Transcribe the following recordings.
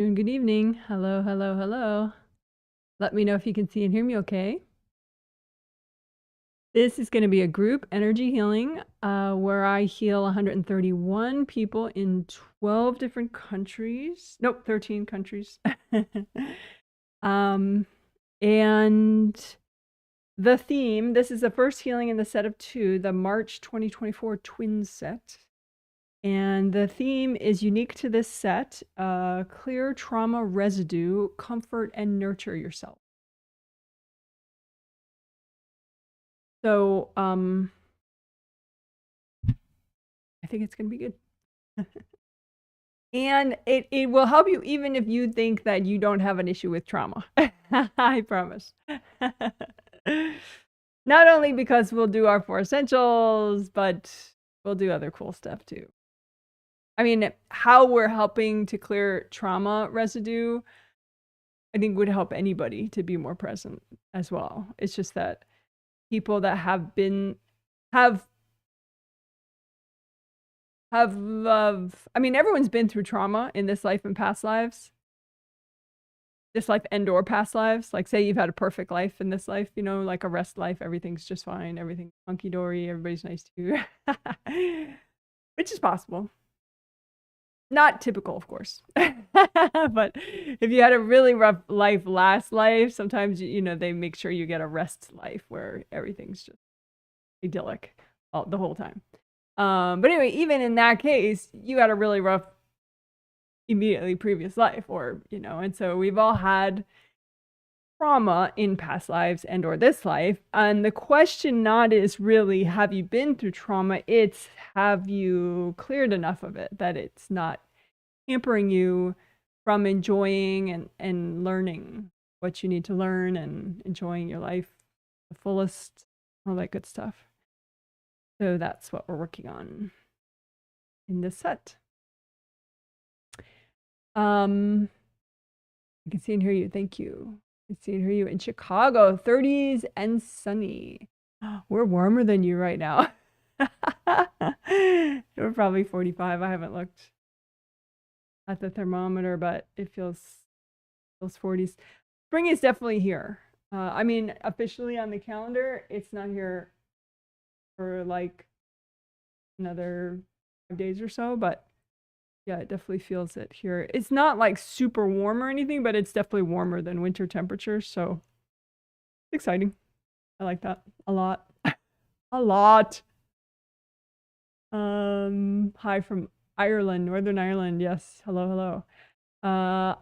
Good evening. Hello, hello, hello. Let me know if you can see and hear me okay. This is going to be a group energy healing where I heal 131 people in 12 different countries. Nope, 13 countries. And the theme, this is the first healing in the set of 2, the March 2024 twin set. And the theme is unique to this set, clear trauma residue, comfort and nurture yourself. So, I think it's going to be good. And it will help you even if you think that you don't have an issue with trauma. I promise. Not only because we'll do our 4 essentials, but we'll do other cool stuff too. I mean, how we're helping to clear trauma residue, I think would help anybody to be more present as well. It's just that people that have I mean, everyone's been through trauma in this life and past lives. This life and or past lives. Like, say you've had a perfect life in this life, you know, like a rest life, everything's just fine, everything's hunky-dory, everybody's nice to you. Which is possible. Not typical, of course. But if you had a really rough life last life, sometimes, you know, they make sure you get a rest life where everything's just idyllic the whole time. But anyway, even in that case, you had a really rough immediately previous life, or, you know, and so we've all had trauma in past lives and or this life. And the question not is really, have you been through trauma? It's, have you cleared enough of it that it's not hampering you from enjoying and learning what you need to learn and enjoying your life the fullest, all that good stuff. So that's what we're working on in this set. I can see and hear you. Thank you. I can see and hear you in Chicago, 30s and sunny. We're warmer than you right now. We're probably 45. I haven't looked at the thermometer, but it feels 40s. Spring is definitely here. I mean, officially on the calendar, it's not here for like another 5 days or so, but yeah, it definitely feels it here. It's not like super warm or anything, but it's definitely warmer than winter temperatures, so it's exciting. I like that a lot. A lot. Hi from Ireland, Northern Ireland. Yes, hello, hello.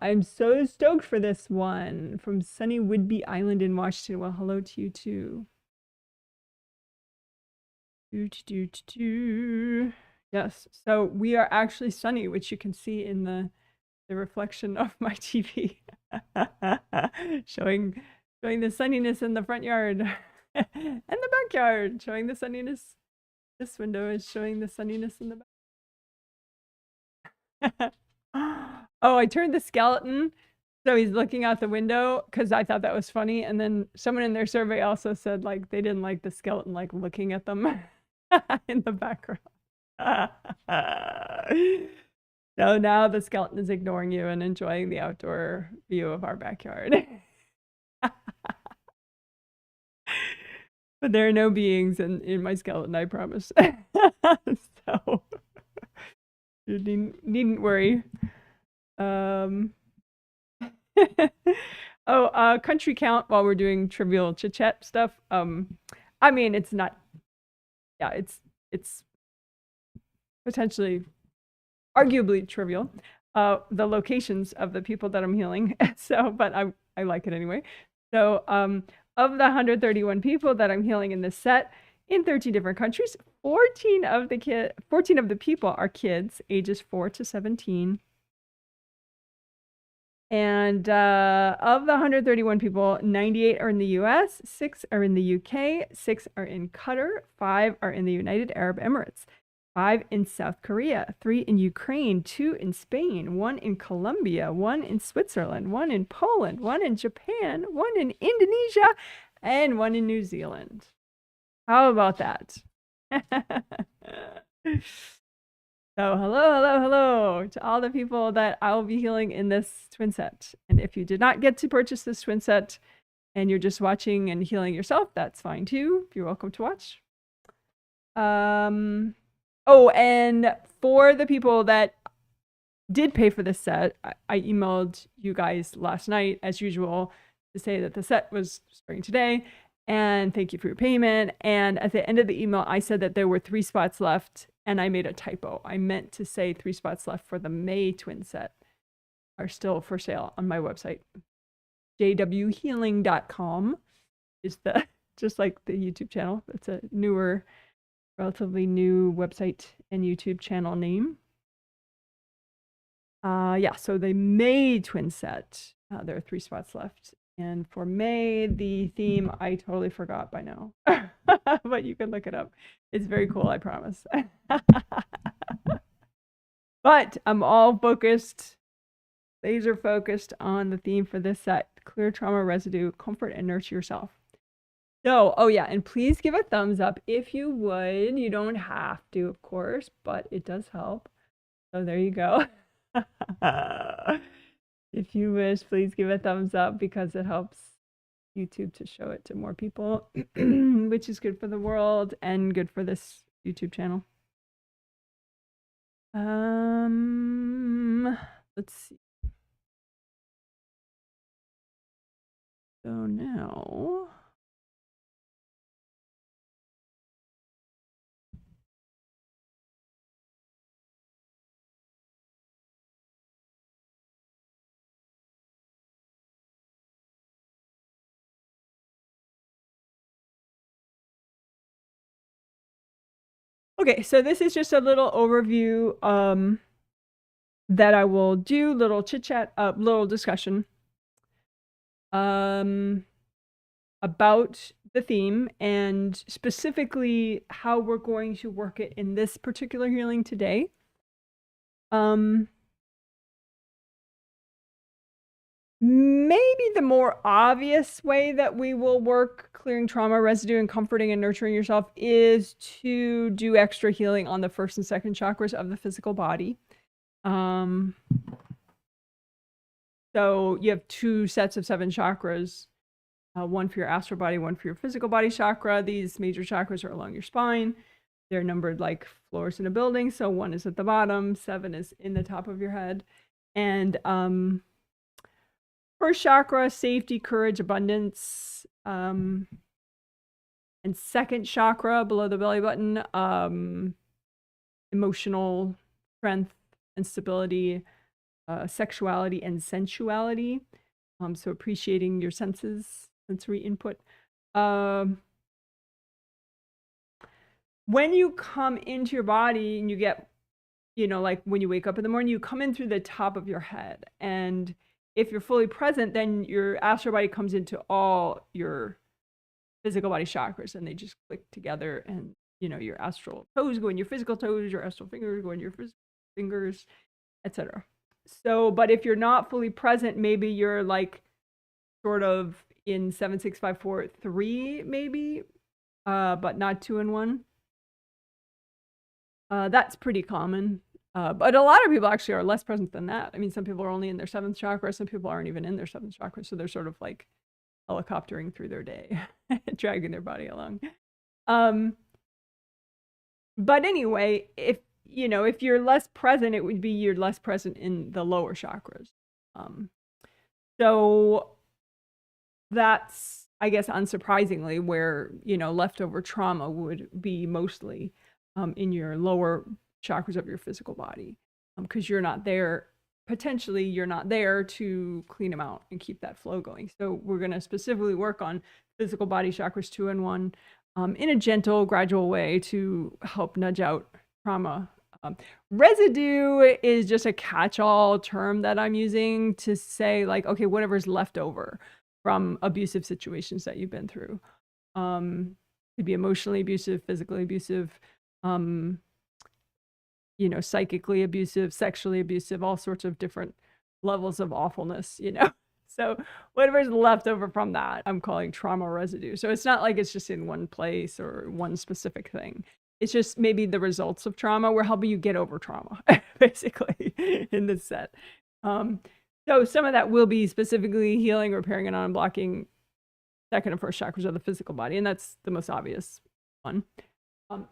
I'm so stoked for this one from sunny Whidbey Island in Washington. Well, hello to you too. Yes, so we are actually sunny, which you can see in the reflection of my TV. showing the sunniness in the front yard and the backyard, showing the sunniness. This window is showing the sunniness in the back. Oh, I turned the skeleton so he's looking out the window because I thought that was funny. And then someone in their survey also said like they didn't like the skeleton like looking at them in the background. So now the skeleton is ignoring you and enjoying the outdoor view of our backyard. But there are no beings in my skeleton, I promise. So you needn't worry. Oh, country count while we're doing trivial chit chat stuff. I mean, it's not, yeah, it's potentially arguably trivial, the locations of the people that I'm healing. So, but I like it anyway. So, of the 131 people that I'm healing in this set in 13 different countries, 14 of the people are kids, ages 4 to 17. And of the 131 people, 98 are in the US, 6 are in the UK, 6 are in Qatar, 5 are in the United Arab Emirates, 5 in South Korea, 3 in Ukraine, 2 in Spain, 1 in Colombia, 1 in Switzerland, 1 in Poland, 1 in Japan, 1 in Indonesia, and 1 in New Zealand. How about that? So hello to all the people that I will be healing in this twin set. And if you did not get to purchase this twin set and you're just watching and healing yourself, that's fine too. You're welcome to watch. Oh, and for the people that did pay for this set, I emailed you guys last night, as usual, to say that the set was starting today. And thank you for your payment. And at the end of the email, I said that there were 3 spots left, and I made a typo. I meant to say 3 spots left for the May twin set are still for sale on my website. jwhealing.com is the, just like the YouTube channel. It's a newer, relatively new website and YouTube channel name. Yeah, so the May twin set, there are 3 spots left. And for May, the theme, I totally forgot by now, but you can look it up. It's very cool, I promise. But I'm all focused, laser focused on the theme for this set, clear trauma residue, comfort and nurture yourself. So, oh yeah, and please give a thumbs up if you would. You don't have to, of course, but it does help. So there you go. If you wish, please give a thumbs up because it helps YouTube to show it to more people, which is good for the world and good for this YouTube channel. Let's see. So now, okay, so this is just a little overview that I will do, little chit chat, little discussion about the theme and specifically how we're going to work it in this particular healing today. Maybe the more obvious way that we will work clearing trauma residue and comforting and nurturing yourself is to do extra healing on the 1st and 2nd chakras of the physical body. So you have 2 sets of 7 chakras, one for your astral body, one for your physical body chakra. These major chakras are along your spine. They're numbered like floors in a building. So 1 is at the bottom, 7 is in the top of your head. And first chakra, safety, courage, abundance. And 2nd chakra, below the belly button, emotional strength and stability, sexuality and sensuality. So appreciating your senses, sensory input. When you come into your body and you get, like when you wake up in the morning, you come in through the top of your head. And if you're fully present, then your astral body comes into all your physical body chakras and they just click together, and your astral toes go in your physical toes, your astral fingers go in your physical fingers, etc. So, but if you're not fully present, maybe you're like sort of in 7, 6, 5, 4, 3 maybe, but not 2 and 1. That's pretty common. But a lot of people actually are less present than that. I mean, some people are only in their 7th chakra. Some people aren't even in their 7th chakra. So they're sort of like helicoptering through their day, dragging their body along. But anyway, if you're less present, it would be you're less present in the lower chakras. So that's, I guess, unsurprisingly, where, leftover trauma would be mostly in your lower chakras of your physical body, because you're not there, potentially you're not there to clean them out and keep that flow going. So we're going to specifically work on physical body chakras 2 and 1 in a gentle, gradual way to help nudge out trauma. Residue is just a catch-all term that I'm using to say, like, okay, whatever's left over from abusive situations that you've been through. Could be emotionally abusive, physically abusive, psychically abusive, sexually abusive, all sorts of different levels of awfulness, So whatever's left over from that, I'm calling trauma residue. So it's not like it's just in one place or one specific thing. It's just maybe the results of trauma. We're helping you get over trauma, basically, in this set. So some of that will be specifically healing, repairing, and unblocking second and first chakras of the physical body, and that's the most obvious one. Hold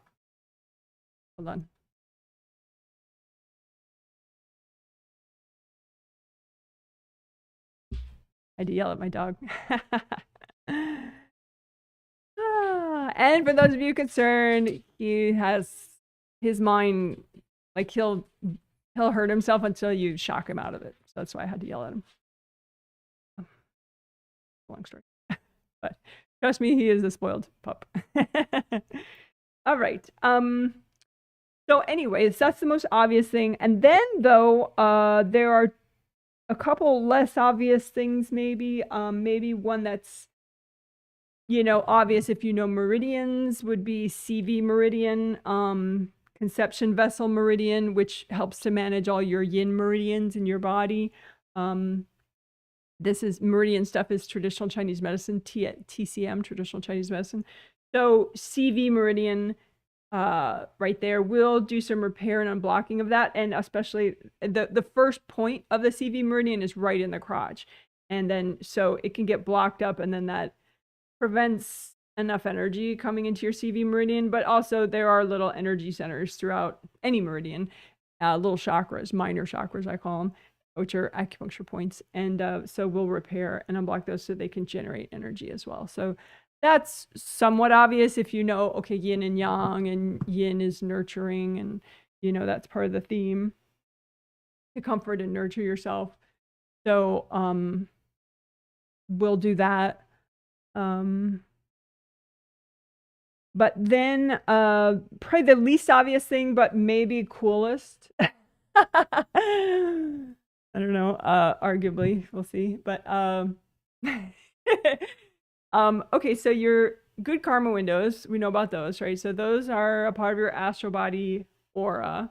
on. I had to yell at my dog. And for those of you concerned, he has his mind, like he'll hurt himself until you shock him out of it. So that's why I had to yell at him. Long story. But trust me, he is a spoiled pup. All right. So anyways, that's the most obvious thing. And then though, there are a couple less obvious things, maybe. Maybe one that's, you know, obvious if you know meridians would be CV Meridian, conception vessel meridian, which helps to manage all your yin meridians in your body. This is meridian stuff is traditional Chinese medicine, TCM, traditional Chinese medicine. So CV Meridian right there will do some repair and unblocking of that. And especially the first point of the CV Meridian is right in the crotch. And then so it can get blocked up, and then that prevents enough energy coming into your CV Meridian. But also there are little energy centers throughout any meridian, little chakras, minor chakras I call them, which are acupuncture points. And so we'll repair and unblock those so they can generate energy as well. So that's somewhat obvious if you know, okay, yin and yang, and yin is nurturing, and you know that's part of the theme, to comfort and nurture yourself. So we'll do that. But then probably the least obvious thing, but maybe coolest. I don't know, arguably, we'll see. But okay, so your good karma windows, we know about those, right? So those are a part of your astral body aura.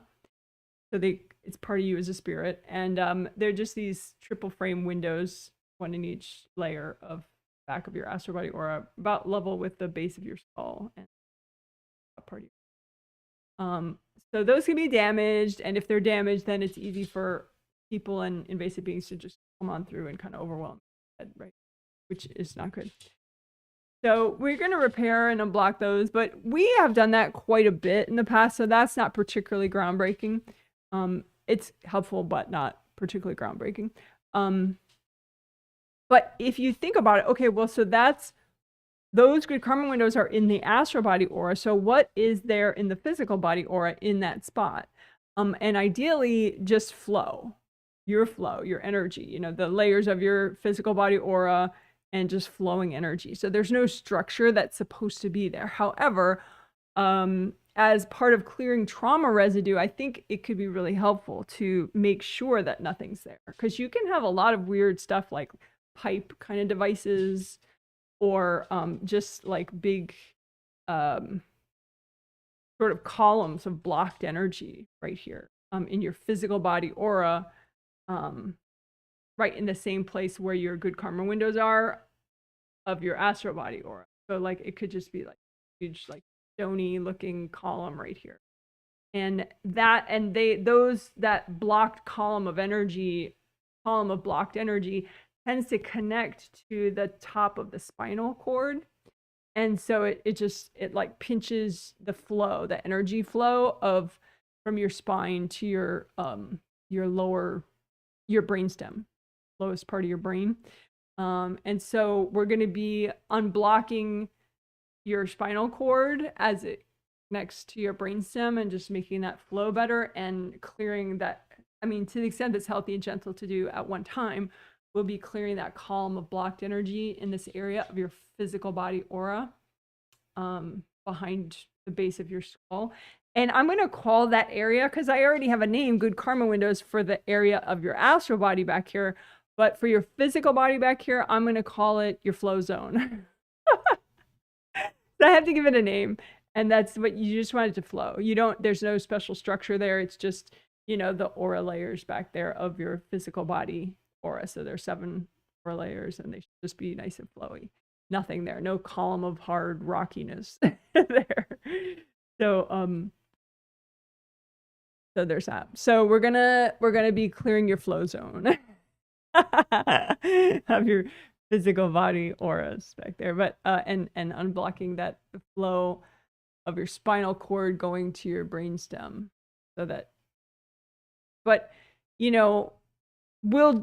So it's part of you as a spirit. And they're just these triple frame windows, one in each layer of back of your astral body aura, about level with the base of your skull and a part of you. So those can be damaged, and if they're damaged, then it's easy for people and invasive beings to just come on through and kind of overwhelm it, right? Which is not good. So we're going to repair and unblock those, but we have done that quite a bit in the past, so that's not particularly groundbreaking. It's helpful, but not particularly groundbreaking. But if you think about it, okay, well, so those good karma windows are in the astral body aura. So what is there in the physical body aura in that spot? And ideally just flow, your energy, you know, the layers of your physical body aura and just flowing energy. So there's no structure that's supposed to be there. However, as part of clearing trauma residue, I think it could be really helpful to make sure that nothing's there, because you can have a lot of weird stuff like pipe kind of devices, or just like big sort of columns of blocked energy right here in your physical body aura, right in the same place where your good karma windows are of your astral body aura. So like it could just be like huge, like stony looking column right here. And that blocked column of blocked energy tends to connect to the top of the spinal cord. And so it like pinches the flow, the energy flow from your spine to your brainstem, lowest part of your brain. And so we're going to be unblocking your spinal cord as it connects to your brainstem, and just making that flow better and clearing that. I mean, to the extent that's healthy and gentle to do at one time, we'll be clearing that column of blocked energy in this area of your physical body aura, behind the base of your skull. And I'm going to call that area, because I already have a name, good karma windows, for the area of your astral body back here. But for your physical body back here, I'm going to call it your flow zone. So I have to give it a name. And that's what you just want it to flow. There's no special structure there. It's just, you know, the aura layers back there of your physical body aura. So there's 7 aura layers, and they should just be nice and flowy. Nothing there. No column of hard rockiness there. So so there's that. So we're gonna be clearing your flow zone of your physical body auras back there, but and unblocking that flow of your spinal cord going to your brainstem, so that. But you know, we'll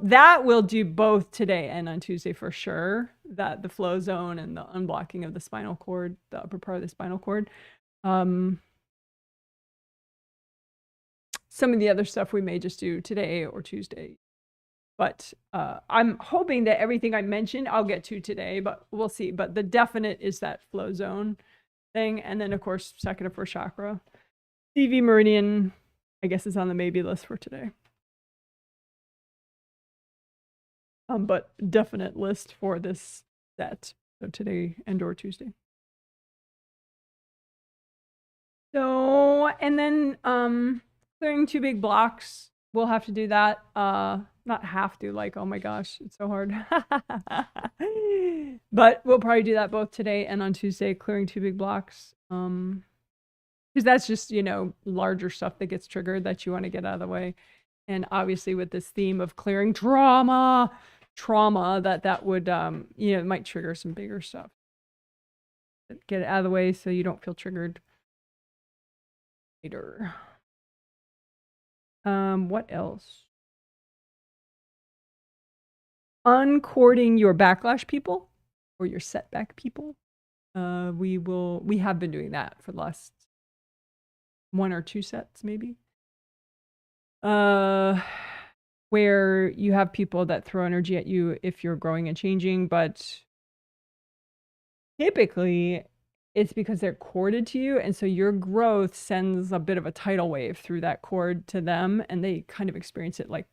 do both today and on Tuesday for sure. That the flow zone and the unblocking of the spinal cord, the upper part of the spinal cord. Some of the other stuff we may just do today or Tuesday. But I'm hoping that everything I mentioned I'll get to today, but we'll see. But the definite is that flow zone thing. And then, of course, second or first chakra. GV Meridian, I guess, is on the maybe list for today. But definite list for this set. So today and or Tuesday. So, and then clearing 2 big blocks. We'll have to do that. Not have to, like, oh my gosh, it's so hard. But we'll probably do that both today and on Tuesday, clearing 2 big blocks. Because that's just, you know, larger stuff that gets triggered that you want to get out of the way. And obviously with this theme of clearing trauma, that would, you know, it might trigger some bigger stuff. Get it out of the way so you don't feel triggered later. What else? Uncording your backlash people or your setback people. We have been doing that for the last 1 or 2 sets, maybe. Where you have people that throw energy at you if you're growing and changing, but typically it's because they're corded to you, and so your growth sends a bit of a tidal wave through that cord to them, and they kind of experience it like,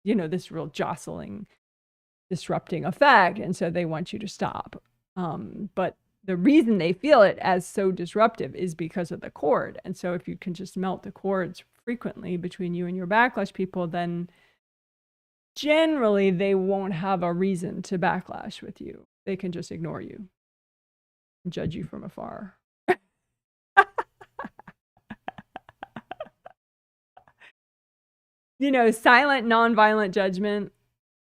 you know, this real jostling, disrupting effect, and so they want you to stop. But the reason they feel it as so disruptive is because of the cord. And so if you can just melt the cords frequently between you and your backlash people, then generally they won't have a reason to backlash with you. They can just ignore you and judge you from afar. You know, silent, nonviolent judgment,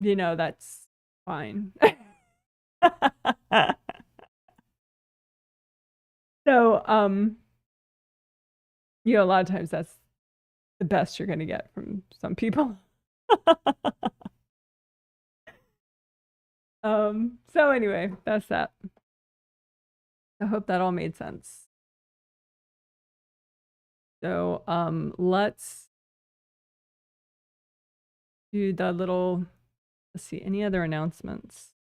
you know, that's fine. So, you know, a lot of times that's the best you're going to get from some people. So anyway, that's that. I hope that all made sense. So, let's do the little, let's see, any other announcements?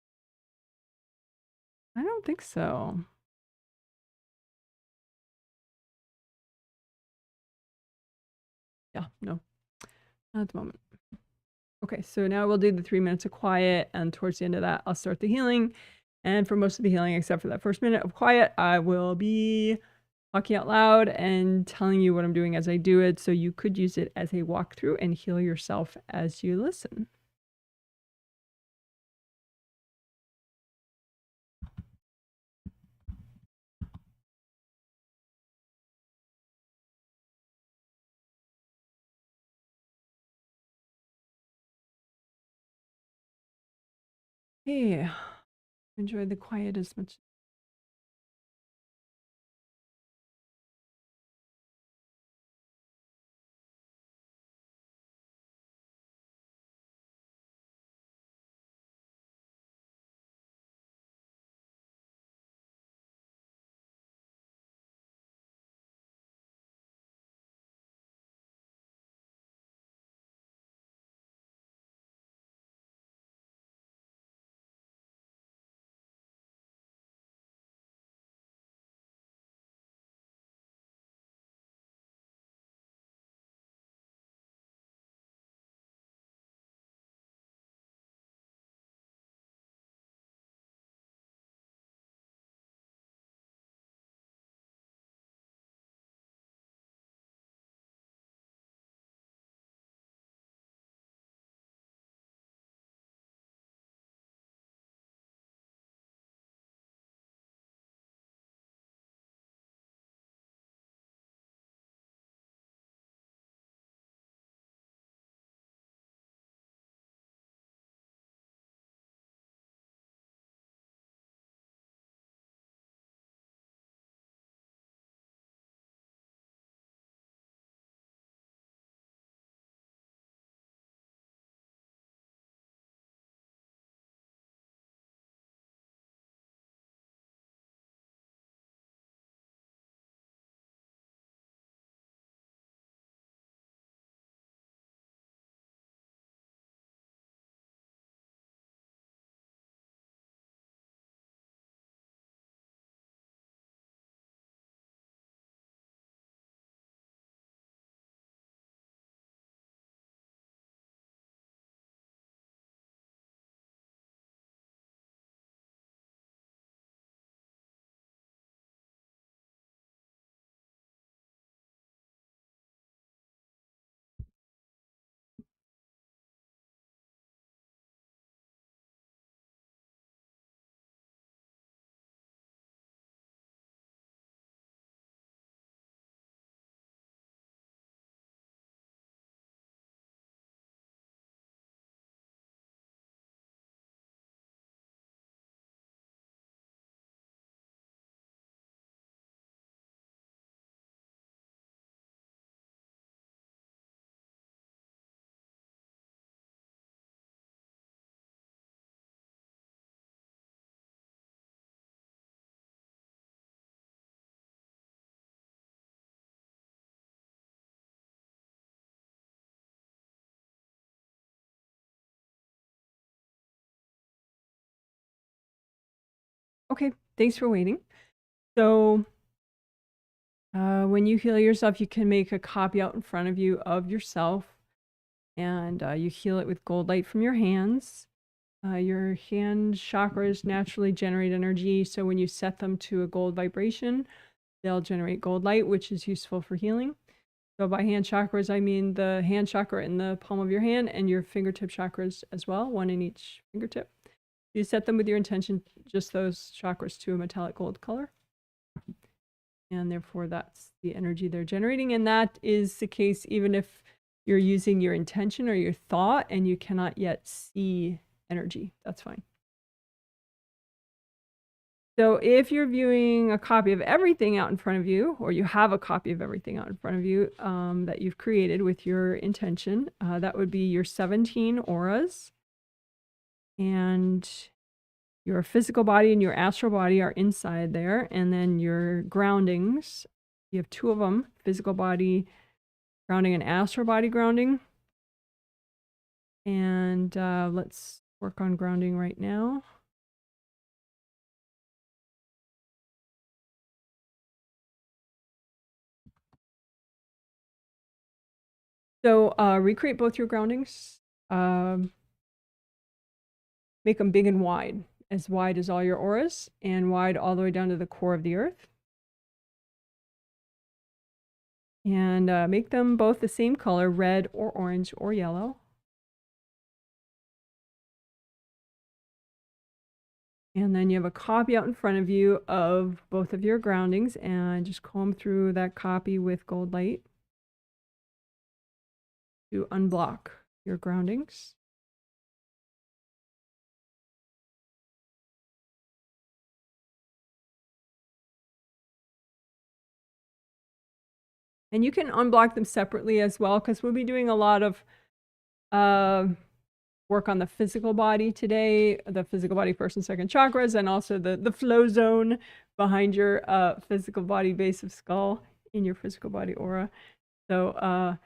I don't think so. Yeah, no, not at the moment. Okay, so now we'll do the 3 minutes of quiet, and towards the end of that, I'll start the healing. And for most of the healing, except for that first minute of quiet, I will be talking out loud and telling you what I'm doing as I do it, so you could use it as a walkthrough and heal yourself as you listen. Hey, enjoy the quiet as much. Okay, thanks for waiting. So when you heal yourself, you can make a copy out in front of you of yourself, and you heal it with gold light from your hands. Your hand chakras naturally generate energy, so when you set them to a gold vibration, they'll generate gold light, which is useful for healing. So by hand chakras, I mean the hand chakra in the palm of your hand and your fingertip chakras as well, one in each fingertip. You set them with your intention, just those chakras, to a metallic gold color. And therefore, that's the energy they're generating. And that is the case even if you're using your intention or your thought and you cannot yet see energy. That's fine. So if you're viewing a copy of everything out in front of you, or you have a copy of everything out in front of you that you've created with your intention, that would be your 17 auras. And your physical body and your astral body are inside there. And then your groundings, you have 2 of them, physical body grounding and astral body grounding. And let's work on grounding right now. So recreate both your groundings. Make them big and wide as all your auras, and wide all the way down to the core of the earth. And make them both the same color, red or orange or yellow. And then you have a copy out in front of you of both of your groundings, and just comb through that copy with gold light to unblock your groundings. And you can unblock them separately as well, because we'll be doing a lot of work on the physical body today, the physical body first and second chakras, and also the flow zone behind your physical body base of skull in your physical body aura. So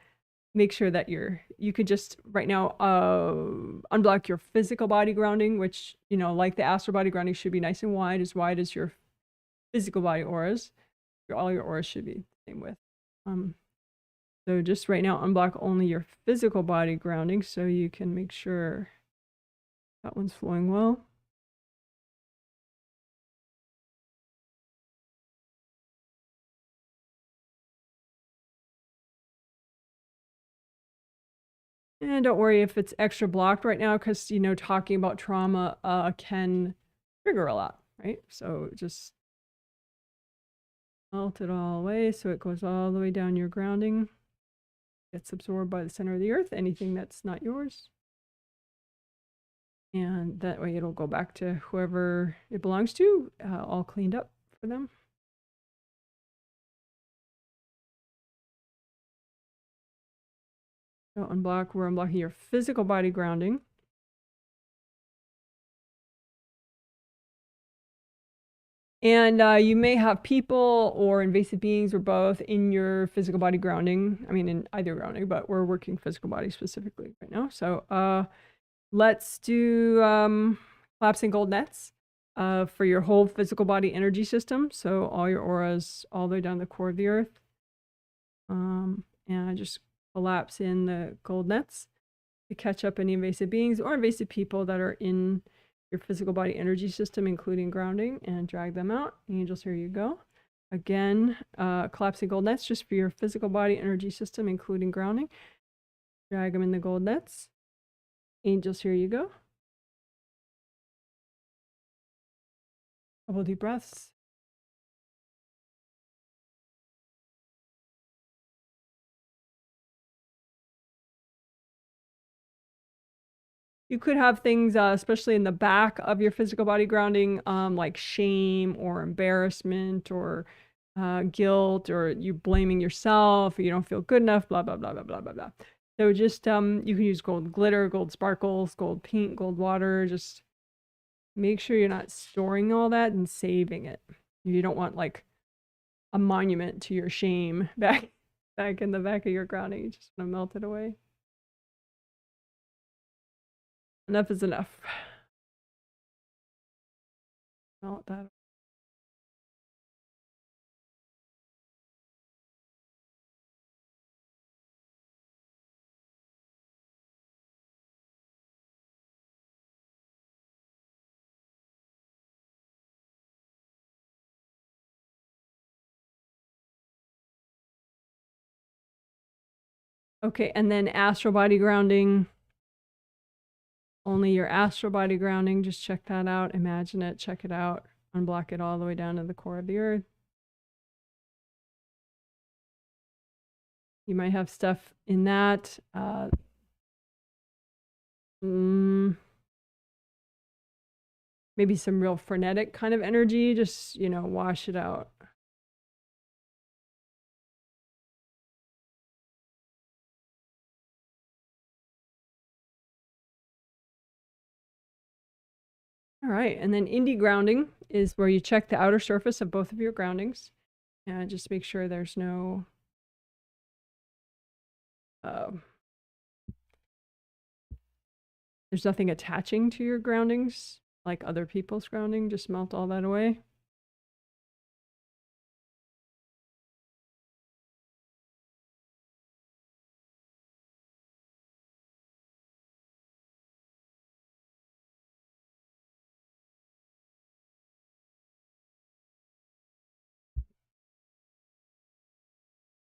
make sure that you could just right now unblock your physical body grounding, which, you know, like the astral body grounding, should be nice and wide as your physical body auras. All your auras should be the same width. So just right now unblock only your physical body grounding so you can make sure that one's flowing well. And don't worry if it's extra blocked right now, because, you know, talking about trauma can trigger a lot, right? So just melt it all away so it goes all the way down your grounding. Gets absorbed by the center of the earth, anything that's not yours. And that way it'll go back to whoever it belongs to, all cleaned up for them. So unblock, we're unblocking your physical body grounding. And you may have people or invasive beings or both in your physical body grounding. I mean, in either grounding, but we're working physical body specifically right now. So let's do collapsing gold nets for your whole physical body energy system. So all your auras all the way down the core of the earth. And I just collapse in the gold nets to catch up any invasive beings or invasive people that are in your physical body energy system, including grounding, and drag them out. Angels, here you go. Again, collapsing gold nets just for your physical body energy system, including grounding. Drag them in the gold nets. Angels, here you go. Couple deep breaths. You could have things, especially in the back of your physical body grounding, like shame or embarrassment or guilt, or you blaming yourself, or you don't feel good enough, blah, blah, blah, blah, blah, blah, blah. So just, you can use gold glitter, gold sparkles, gold paint, gold water. Just make sure you're not storing all that and saving it. You don't want like a monument to your shame back in the back of your grounding. You just want to melt it away. Enough is enough. Melt that. Okay, and then astral body grounding. Only your astral body grounding. Just check that out. Imagine it. Check it out. Unblock it all the way down to the core of the earth. You might have stuff in that. Maybe some real frenetic kind of energy. Just, you know, wash it out. All right, and then indie grounding is where you check the outer surface of both of your groundings and just make sure there's no there's nothing attaching to your groundings like other people's grounding. Just melt all that away.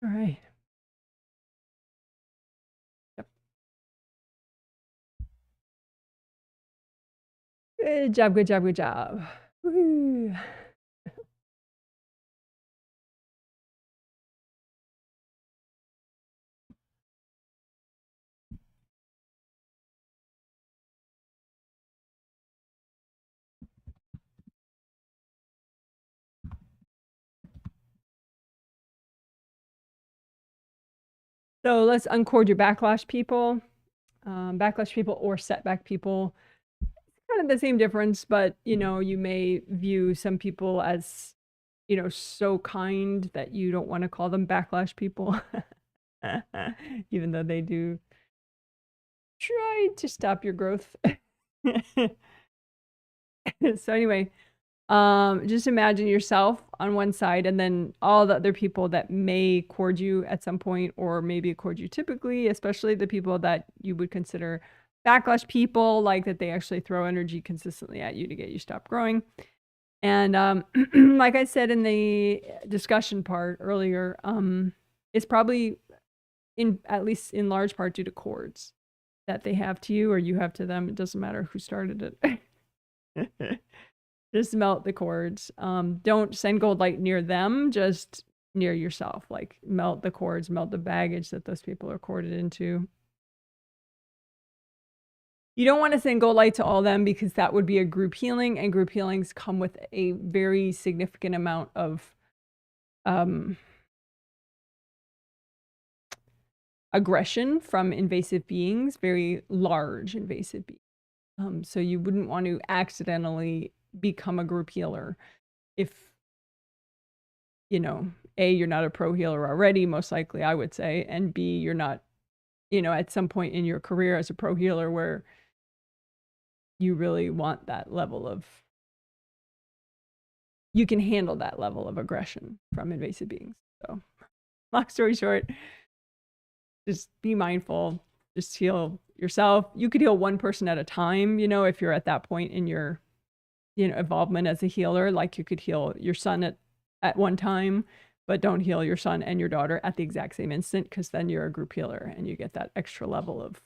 All right. Yep. Good job, good job, good job. Woo-hoo. So let's uncord your backlash people. Backlash people or setback people. Kind of the same difference, but you know, you may view some people as, you know, so kind that you don't want to call them backlash people. Even though they do try to stop your growth. So anyway, just imagine yourself on one side and then all the other people that may cord you at some point, or maybe cord you typically, especially the people that you would consider backlash people, like that they actually throw energy consistently at you to get you stop growing. And like I said in the discussion part earlier, it's probably at least in large part due to cords that they have to you or you have to them. It doesn't matter who started it. Just melt the cords. Don't send gold light near them, just near yourself. Like melt the cords, melt the baggage that those people are corded into. You don't want to send gold light to all of them because that would be a group healing, and group healings come with a very significant amount of aggression from invasive beings, very large invasive beings. So you wouldn't want to accidentally become a group healer if, you know, A, you're not a pro healer already, most likely, I would say, and B, you're not, you know, at some point in your career as a pro healer where you really want that level of, you can handle that level of aggression from invasive beings. So long story short, just be mindful, just heal yourself. You could heal one person at a time, you know, if you're at that point in your, you know, involvement as a healer. Like you could heal your son at one time, but don't heal your son and your daughter at the exact same instant, because then you're a group healer and you get that extra level of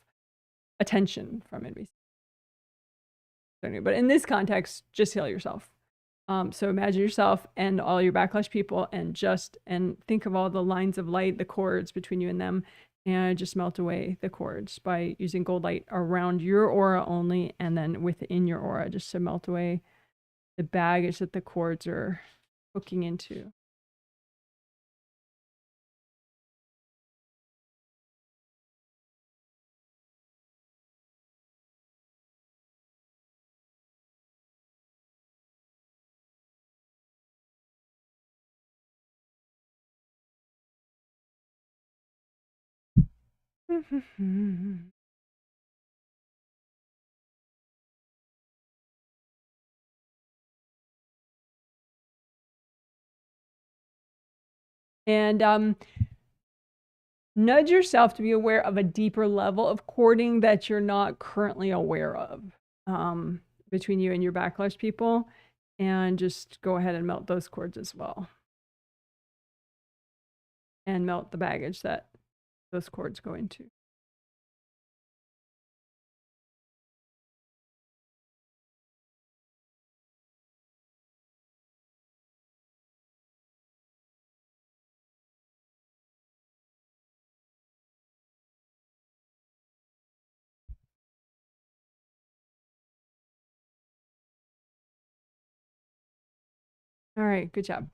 attention from invasive. But in this context, just heal yourself. So imagine yourself and all your backlash people and think of all the lines of light, the cords between you and them, and just melt away the cords by using gold light around your aura only, and then within your aura, just to melt away the baggage that the cords are hooking into. And nudge yourself to be aware of a deeper level of cording that you're not currently aware of between you and your backlash people. And just go ahead and melt those cords as well. And melt the baggage that those cords go into. All right, good job.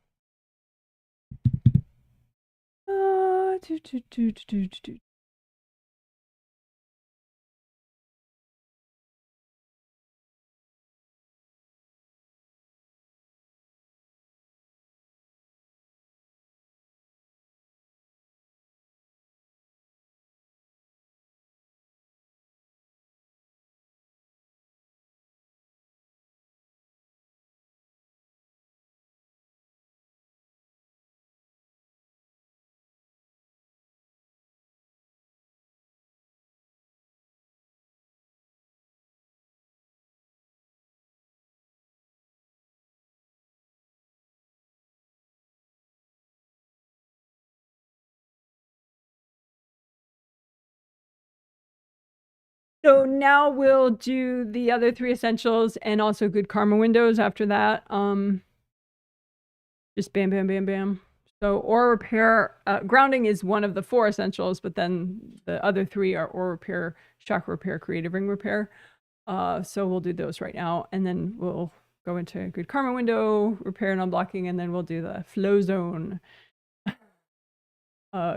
So now we'll do the other 3 essentials and also good karma windows after that. Just bam, bam, bam, bam. So aura repair, grounding is one of the 4 essentials, but then the other 3 are aura repair, chakra repair, creative ring repair. So we'll do those right now, and then we'll go into good karma window, repair and unblocking, and then we'll do the flow zone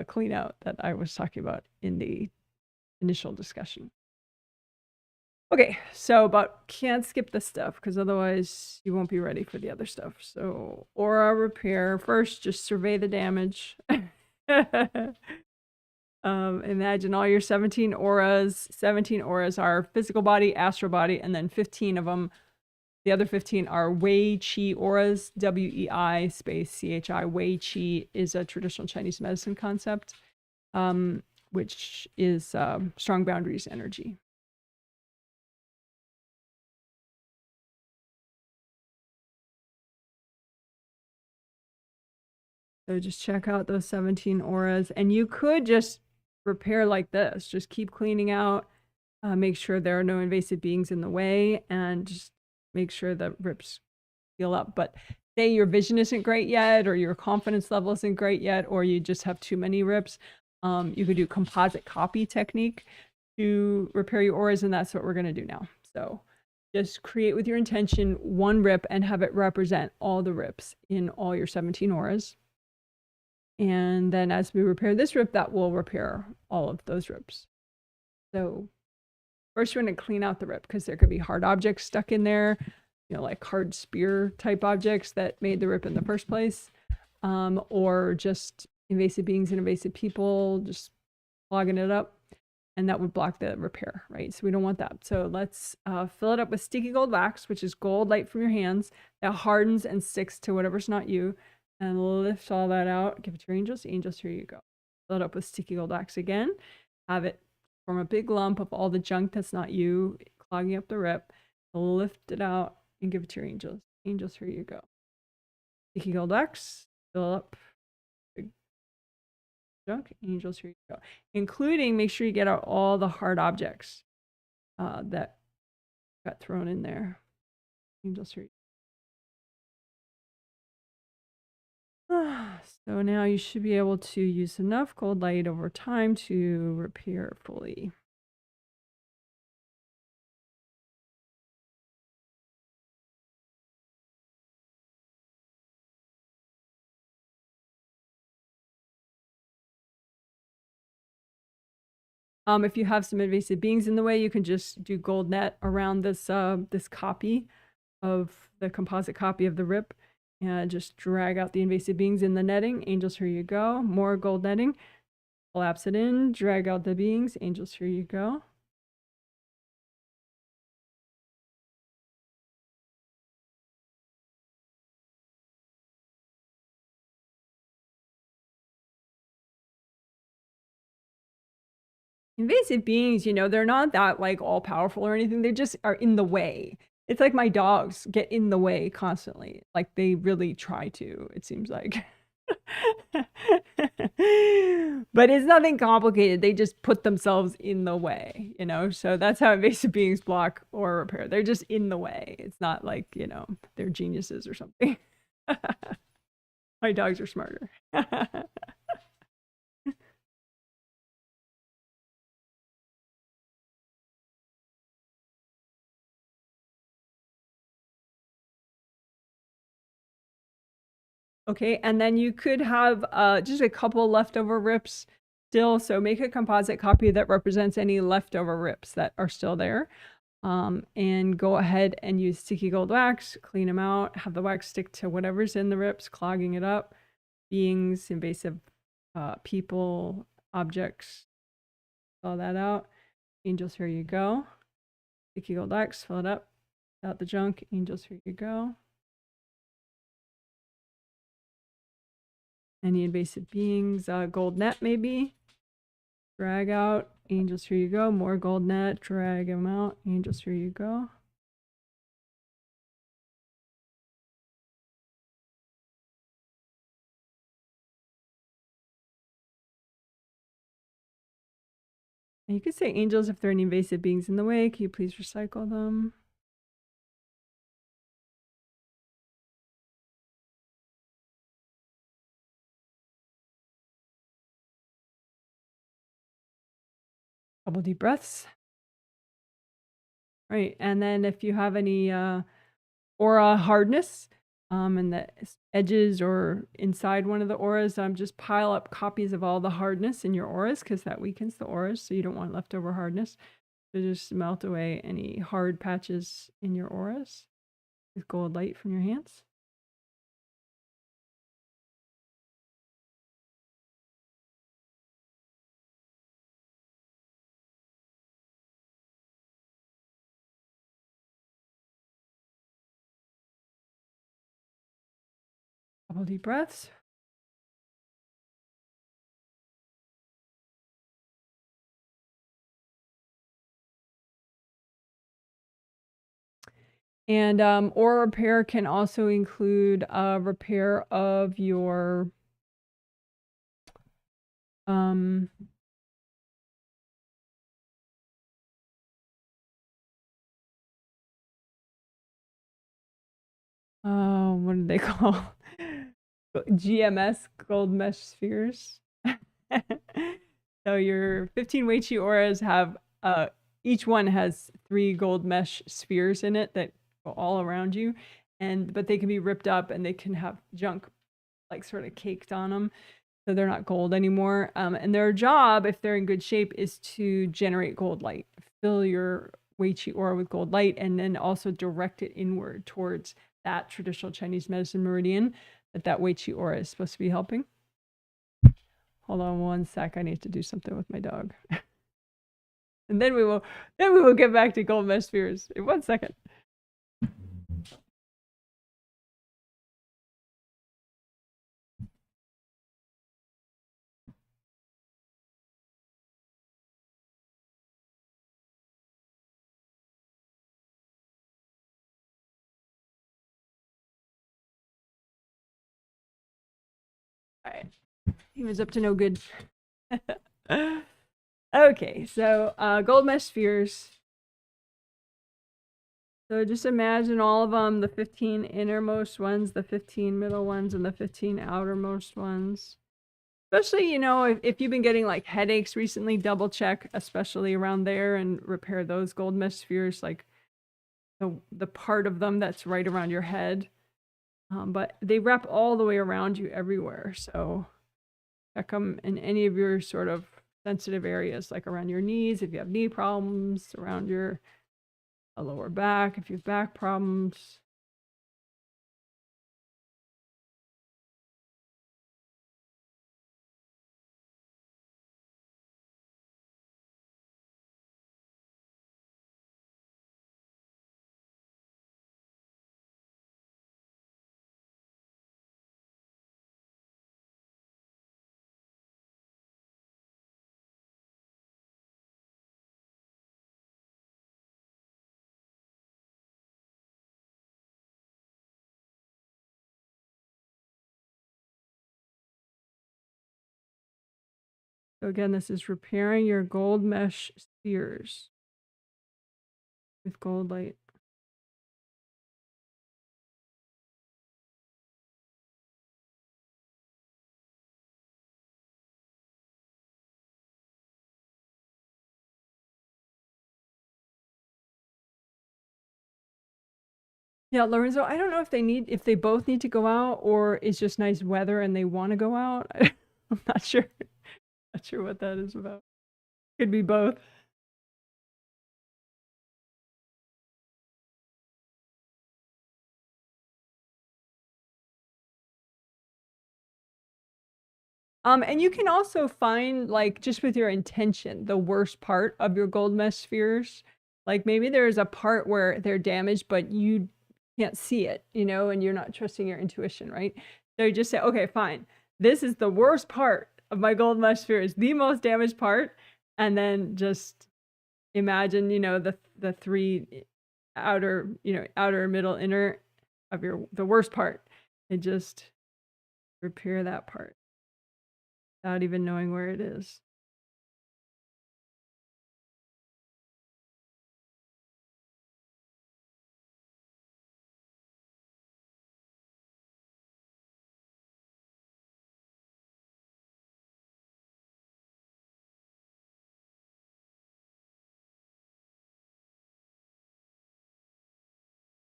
clean out that I was talking about in the initial discussion. Okay, so but can't skip this stuff because otherwise you won't be ready for the other stuff. So aura repair first, just survey the damage. Imagine all your 17 auras. 17 auras are physical body, astral body, and then 15 of them. The other 15 are Wei Qi auras, WEI space CHI. Wei Qi is a traditional Chinese medicine concept, which is strong boundaries energy. So just check out those 17 auras, and you could just repair like this. Just keep cleaning out, make sure there are no invasive beings in the way, and just make sure the rips heal up. But say your vision isn't great yet, or your confidence level isn't great yet, or you just have too many rips, you could do composite copy technique to repair your auras, and that's what we're going to do now. So just create with your intention 1 rip and have it represent all the rips in all your 17 auras. And then as we repair this rip, that will repair all of those rips. So first we're going to clean out the rip because there could be hard objects stuck in there, you know, like hard spear type objects that made the rip in the first place, or just invasive beings and invasive people just clogging it up, and that would block the repair, right? So we don't want that. So let's fill it up with sticky gold wax, which is gold light from your hands that hardens and sticks to whatever's not you. And lift all that out. Give it to your angels. Angels, here you go. Fill it up with sticky gold wax again. Have it form a big lump of all the junk that's not you, clogging up the rip. Lift it out and give it to your angels. Angels, here you go. Sticky gold wax. Fill up big junk. Angels, here you go. Including, make sure you get out all the hard objects that got thrown in there. Angels, here you go. So now you should be able to use enough gold light over time to repair fully. If you have some invasive beings in the way, you can just do gold net around this this copy of the composite copy of the rip, and just drag out the invasive beings in the netting. Angels, here you go. More gold netting. Collapse it in. Drag out the beings. Angels, here you go. Invasive beings, you know, they're not that like all powerful or anything. They just are in the way. It's like my dogs get in the way constantly. Like they really try to, it seems like. But it's nothing complicated. They just put themselves in the way, you know? So that's how invasive beings block or repair. They're just in the way. It's not like, you know, they're geniuses or something. My dogs are smarter. Okay, and then you could have just a couple leftover rips still. So make a composite copy that represents any leftover rips that are still there. And go ahead and use sticky gold wax, clean them out, have the wax stick to whatever's in the rips, clogging it up, beings, invasive people, objects, fill that out. Angels, here you go. Sticky gold wax, fill it up, out the junk. Angels, here you go. Any invasive beings, gold net maybe. Drag out. Angels, here you go. More gold net. Drag them out. Angels, here you go. And you could say, angels, if there are any invasive beings in the way, can you please recycle them? Couple deep breaths. Right. And then if you have any aura hardness in the edges or inside one of the auras, just pile up copies of all the hardness in your auras because that weakens the auras. So you don't want leftover hardness. So just melt away any hard patches in your auras with gold light from your hands. Couple deep breaths. And aura repair can also include repair of your what do they call GMS, gold mesh spheres. So your 15 Wei Chi auras have each one has 3 gold mesh spheres in it that go all around you, but they can be ripped up and they can have junk like sort of caked on them, so they're not gold anymore. And their job, if they're in good shape, is to generate gold light, fill your Wei Chi aura with gold light, and then also direct it inward towards that traditional Chinese medicine meridian that Wei Chi aura is supposed to be helping. Hold on one sec. I need to do something with my dog. And then we will get back to gold mesh spheres in 1 second. All right. He was up to no good. Okay, so gold mesh spheres. So just imagine all of them, the 15 innermost ones, the 15 middle ones, and the 15 outermost ones. Especially, you know, if you've been getting like headaches recently, double check, especially around there, and repair those gold mesh spheres, like the part of them that's right around your head. But they wrap all the way around you everywhere. So check them in any of your sort of sensitive areas, like around your knees, if you have knee problems, around your lower back, if you have back problems. So again, this is repairing your gold mesh spheres with gold light. Yeah, Lorenzo, I don't know if they both need to go out or it's just nice weather and they want to go out. I'm not sure. Not sure what that is about. Could be both. And you can also find, like, just with your intention, the worst part of your gold mesh spheres. Like maybe there's a part where they're damaged, but you can't see it, you know, and you're not trusting your intuition, right? So you just say, okay, fine. This is the worst part of my gold mesh sphere, is the most damaged part. And then just imagine, you know, the three outer, you know, outer, middle, inner of the worst part, and just repair that part without even knowing where it is.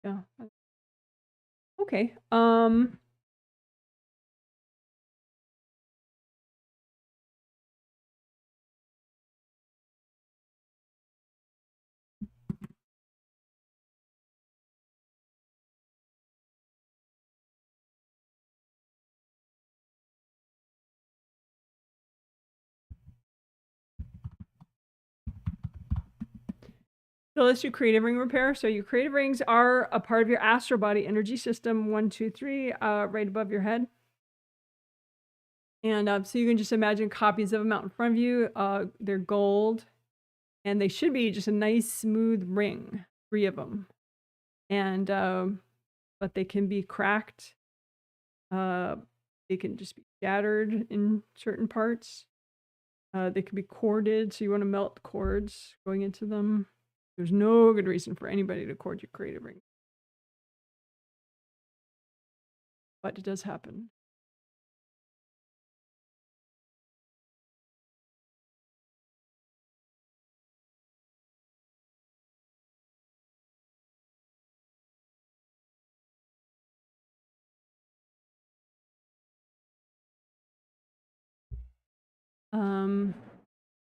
Yeah. Okay. So let's do creative ring repair. So your creative rings are a part of your astral body energy system, 1, 2, 3, right above your head. And so you can just imagine copies of them out in front of you. They're gold, and they should be just a nice smooth ring, 3 of them. And but they can be cracked. They can just be shattered in certain parts. They can be corded, so you want to melt the cords going into them. There's no good reason for anybody to cord your creative ring, but it does happen.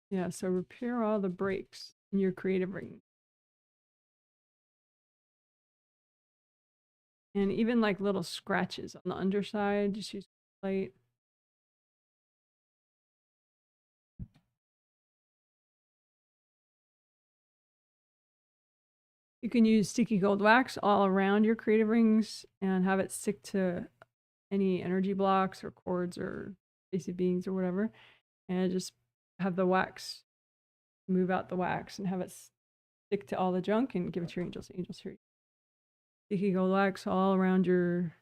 Yeah, so repair all the breaks in your creative ring. And even like little scratches on the underside, just use light. You can use sticky gold wax all around your creative rings and have it stick to any energy blocks or cords or basic beings or whatever. And just have the wax, move out the wax and have it stick to all the junk and give it to your angels. Angels here. Sticky gold wax all around your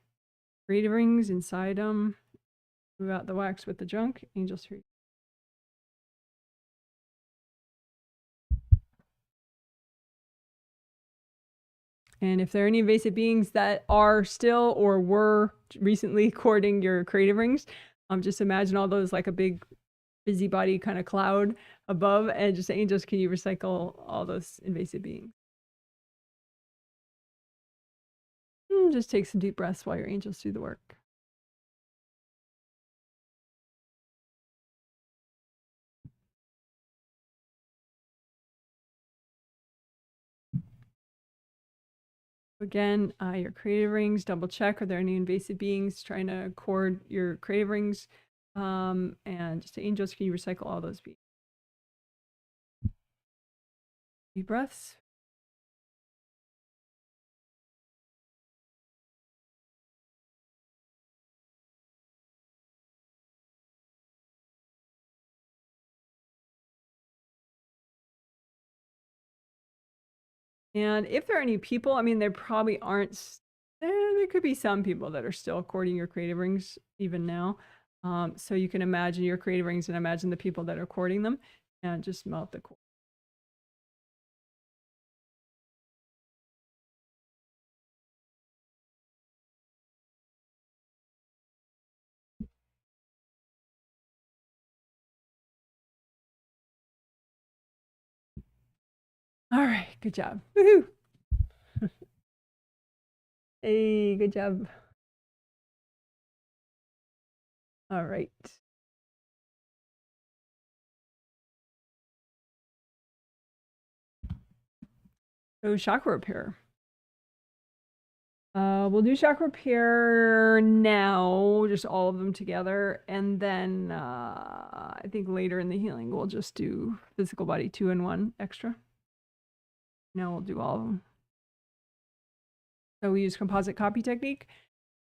creative rings, inside them. Move out the wax with the junk. Angels here. And if there are any invasive beings that are still or were recently courting your creative rings, just imagine all those like a big busybody kind of cloud above, and just angels, can you recycle all those invasive beings? Just take some deep breaths while your angels do the work. Again, your creative rings, double check, are there any invasive beings trying to cord your creative rings? And just angels, can you recycle all those beings? Deep breaths. And if there are any people, I mean, there probably aren't, there could be some people that are still cording your creative rings even now. So you can imagine your creative rings and imagine the people that are cording them, and just melt the cord. All right, good job. Woohoo! Hey, good job. All right. So chakra repair. We'll do chakra repair now, just all of them together, and then I think later in the healing we'll just do physical body 2 and 1 extra. Now we'll do all of them. So we use composite copy technique.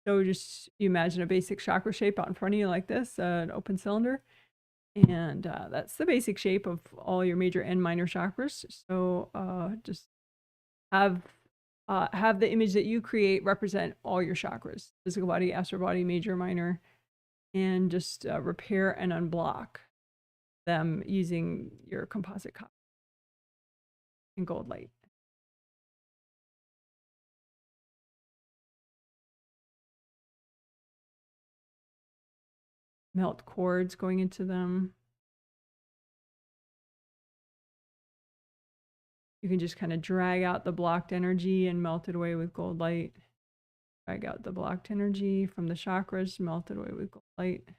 So just you imagine a basic chakra shape out in front of you like this, an open cylinder. And that's the basic shape of all your major and minor chakras. So just have the image that you create represent all your chakras, physical body, astral body, major, minor, and just repair and unblock them using your composite copy and gold light. Melt cords going into them. You can just kind of drag out the blocked energy and melt it away with gold light. Drag out the blocked energy from the chakras, melt it away with gold light.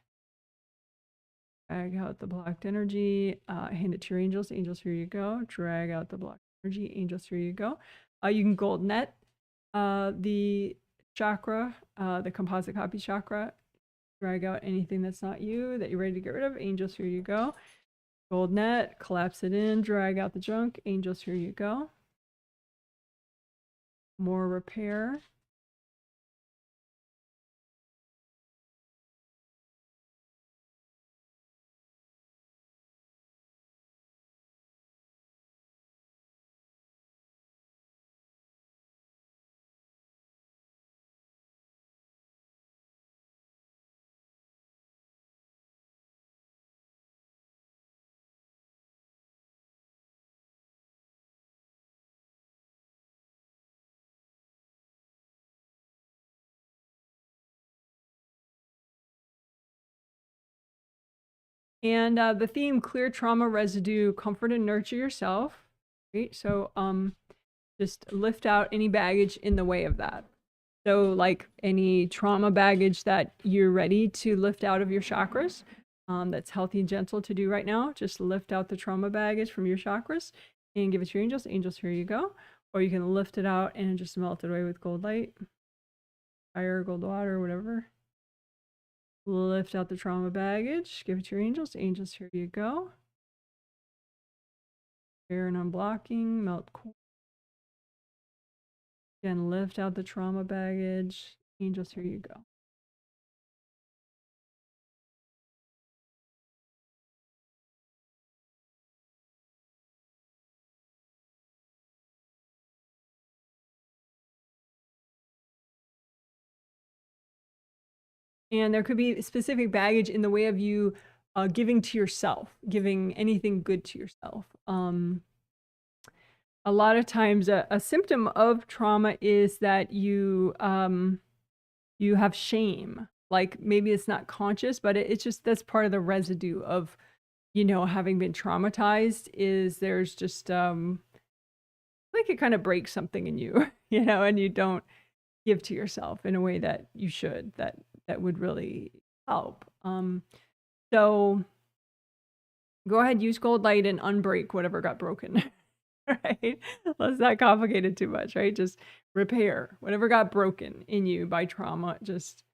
Drag out the blocked energy, hand it to your angels. Angels, here you go. Drag out the blocked energy. Angels, here you go. You can gold net the chakra, the composite copy chakra. Drag out anything that's not you that you're ready to get rid of. Angels, here you go. Gold net, collapse it in, drag out the junk. Angels, here you go. More repair. And the theme, clear trauma residue, comfort and nurture yourself. Right? So just lift out any baggage in the way of that. So like any trauma baggage that you're ready to lift out of your chakras, that's healthy and gentle to do right now. Just lift out the trauma baggage from your chakras and give it to your angels. Angels, here you go. Or you can lift it out and just melt it away with gold light, fire, gold water, whatever. Lift out the trauma baggage, give it to your angels. Angels, here you go. Repair and unblocking, melt core. Again, lift out the trauma baggage. Angels, here you go. And there could be specific baggage in the way of you giving to yourself, giving anything good to yourself. A lot of times a symptom of trauma is that you have shame. Like maybe it's not conscious, but it's just, that's part of the residue of, you know, having been traumatized, is there's just like it kind of breaks something in you, you know, and you don't give to yourself in a way that you should, that would really help. So go ahead, use gold light and unbreak whatever got broken. Right? Let's not complicate it too much, right? Just repair whatever got broken in you by trauma, just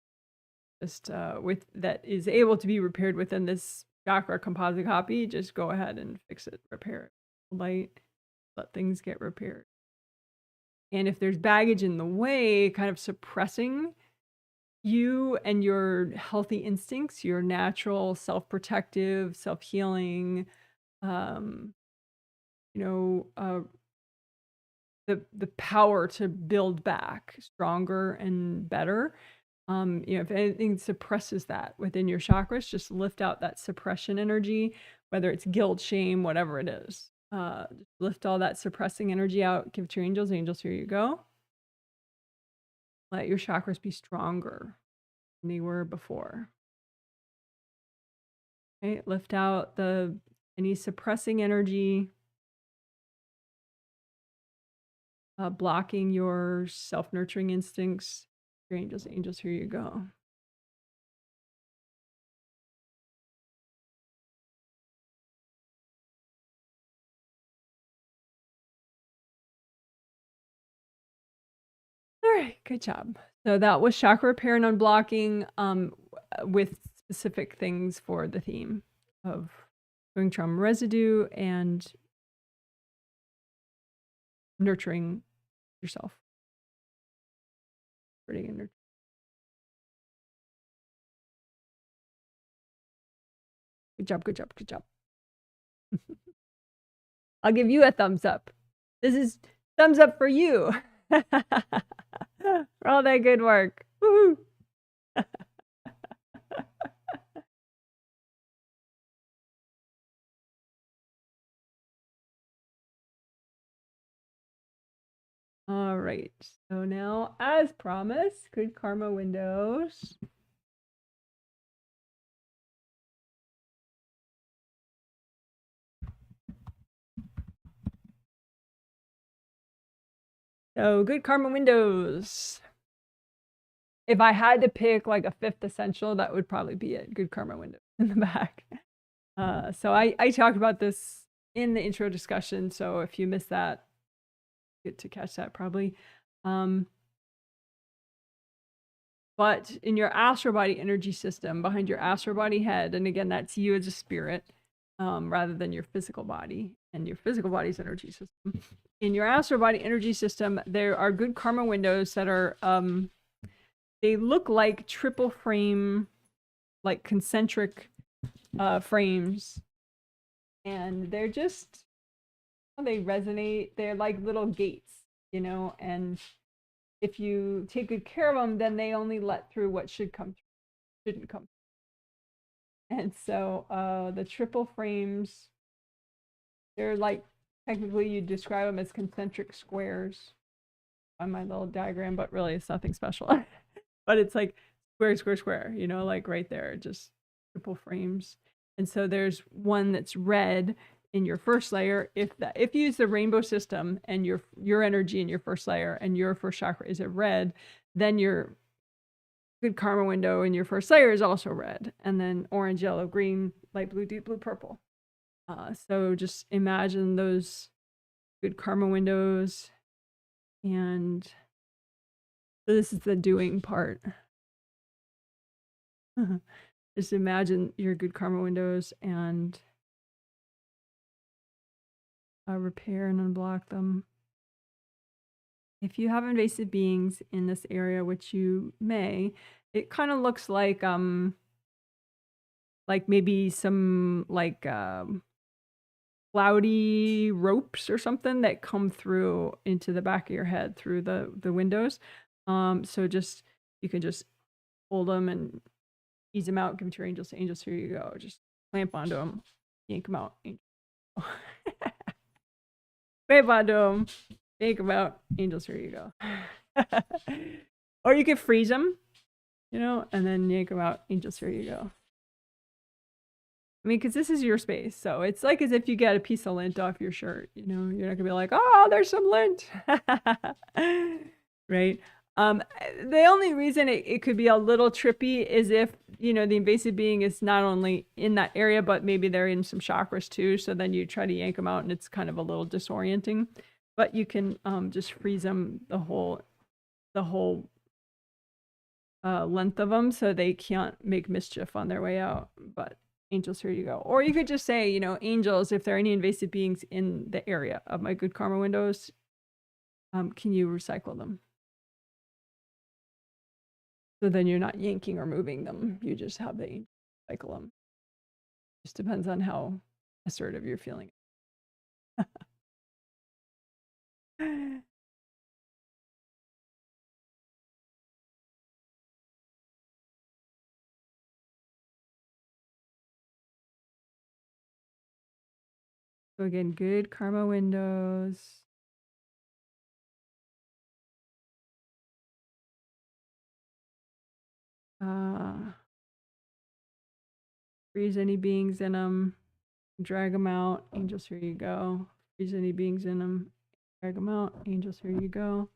with that is able to be repaired within this chakra composite copy. Just go ahead and fix it, repair it. Light, let things get repaired. And if there's baggage in the way, kind of suppressing you and your healthy instincts, your natural self-protective, self-healing, you know, the power to build back stronger and better, You know, if anything suppresses that within your chakras, just lift out that suppression energy, whether it's guilt, shame, whatever it is. Just lift all that suppressing energy out. Give it to your angels. Angels, here you go. Let your chakras be stronger than they were before. Okay, lift out any suppressing energy, blocking your self-nurturing instincts. Your angels, angels, here you go. All right, good job. So that was chakra repair and unblocking with specific things for the theme of doing trauma residue and nurturing yourself. Good job, good job, good job. I'll give you a thumbs up. This is thumbs up for you. For all that good work. Woohoo! All right, so now, as promised, good karma windows. So, good karma windows. If I had to pick like a fifth essential, that would probably be it. Good karma windows in the back. So I talked about this in the intro discussion. So if you missed that, get to catch that probably. But in your astral body energy system, behind your astral body head, and again, that's you as a spirit, rather than your physical body and your physical body's energy system. In your astral body energy system, there are good karma windows that are, they look like triple frame, like concentric frames. And they're just, they resonate. They're like little gates, you know, and if you take good care of them, then they only let through what shouldn't come through. And so the triple frames, they're like, technically you describe them as concentric squares on my little diagram, but really it's nothing special. But it's like square, square, square, you know, like right there, just triple frames. And so there's one that's red in your first layer. If you use the rainbow system and your energy in your first layer and your first chakra is a red, then your good karma window in your first layer is also red. And then orange, yellow, green, light blue, deep blue, purple. So just imagine those good karma windows. And so this is the doing part. Just imagine your good karma windows and repair and unblock them. If you have invasive beings in this area, which you may, it kind of looks like maybe some like cloudy ropes or something that come through into the back of your head through the windows. So just you can just hold them and ease them out. Give them to your angels. Angels, here you go. Just clamp onto them, yank them out. Clamp onto them. Think about angels, here you go. Or you could freeze them, you know, and then yank them out. Angels, here you go. I mean, because this is your space. So it's like as if you get a piece of lint off your shirt, you know, you're not going to be like, oh, there's some lint. Right? The only reason it could be a little trippy is if, you know, the invasive being is not only in that area, but maybe they're in some chakras too. So then you try to yank them out and it's kind of a little disorienting. But you can just freeze them the whole length of them so they can't make mischief on their way out. But angels, here you go. Or you could just say, you know, angels, if there are any invasive beings in the area of my good karma windows, can you recycle them? So then you're not yanking or moving them. You just have the angels cycle them. Just depends on how assertive you're feeling. So again, good karma windows. Freeze any beings in them. Drag them out. Angels, here you go. Freeze any beings in them. Drag them out. Angels, here you go.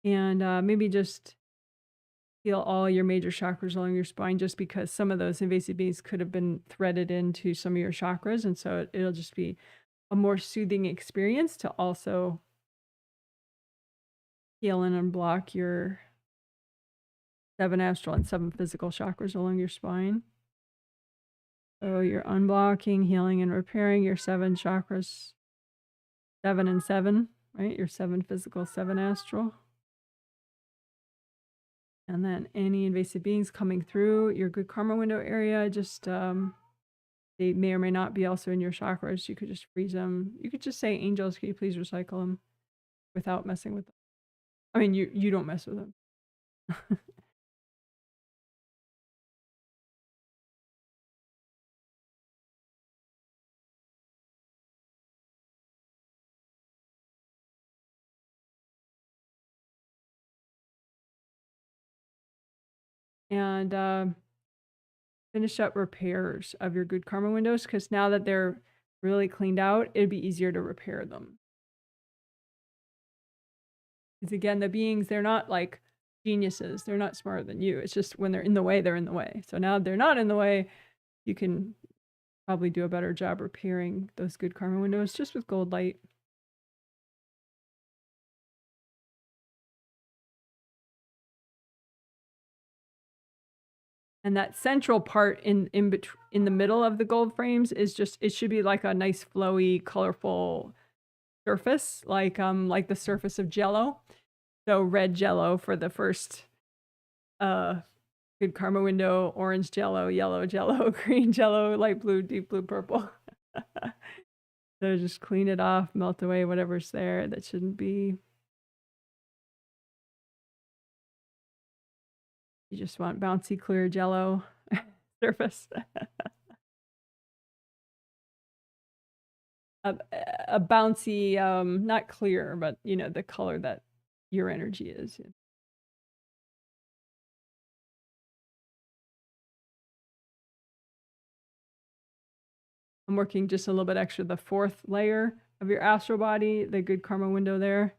And maybe just feel all your major chakras along your spine, just because some of those invasive beings could have been threaded into some of your chakras. And so it'll just be a more soothing experience to also heal and unblock your 7 astral and 7 physical chakras along your spine. So you're unblocking, healing, and repairing your 7 chakras, 7 and 7, right? Your 7 physical, 7 astral. And then any invasive beings coming through your good karma window area, just they may or may not be also in your chakras. You could just freeze them. You could just say, angels, can you please recycle them without messing with them? I mean, you don't mess with them. And finish up repairs of your good karma windows, because now that they're really cleaned out, it'd be easier to repair them. Because again, the beings, they're not like geniuses. They're not smarter than you. It's just when they're in the way, they're in the way. So now they're not in the way, you can probably do a better job repairing those good karma windows just with gold light. And that central part in the middle of the gold frames is just, it should be like a nice flowy, colorful surface, like the surface of Jello. So red Jello for the first good karma window, orange Jello, yellow Jello, green Jello, light blue, deep blue, purple. So just clean it off, melt away whatever's there that shouldn't be. You just want bouncy, clear Jello surface. A bouncy, not clear, but you know, the color that your energy is. I'm working just a little bit extra the 4th layer of your astral body, the good karma window there.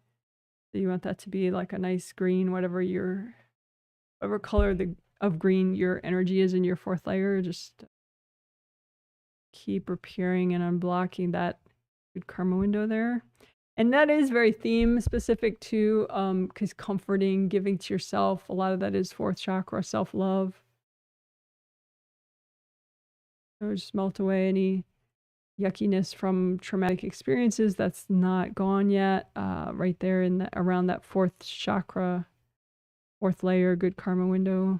So you want that to be like a nice green, whatever color of green your energy is in your 4th layer. Just keep repairing and unblocking that good karma window there. And that is very theme specific too, because comforting, giving to yourself, a lot of that is 4th chakra, self-love. So just melt away any yuckiness from traumatic experiences that's not gone yet. Right there in around that 4th chakra, 4th layer, good karma window.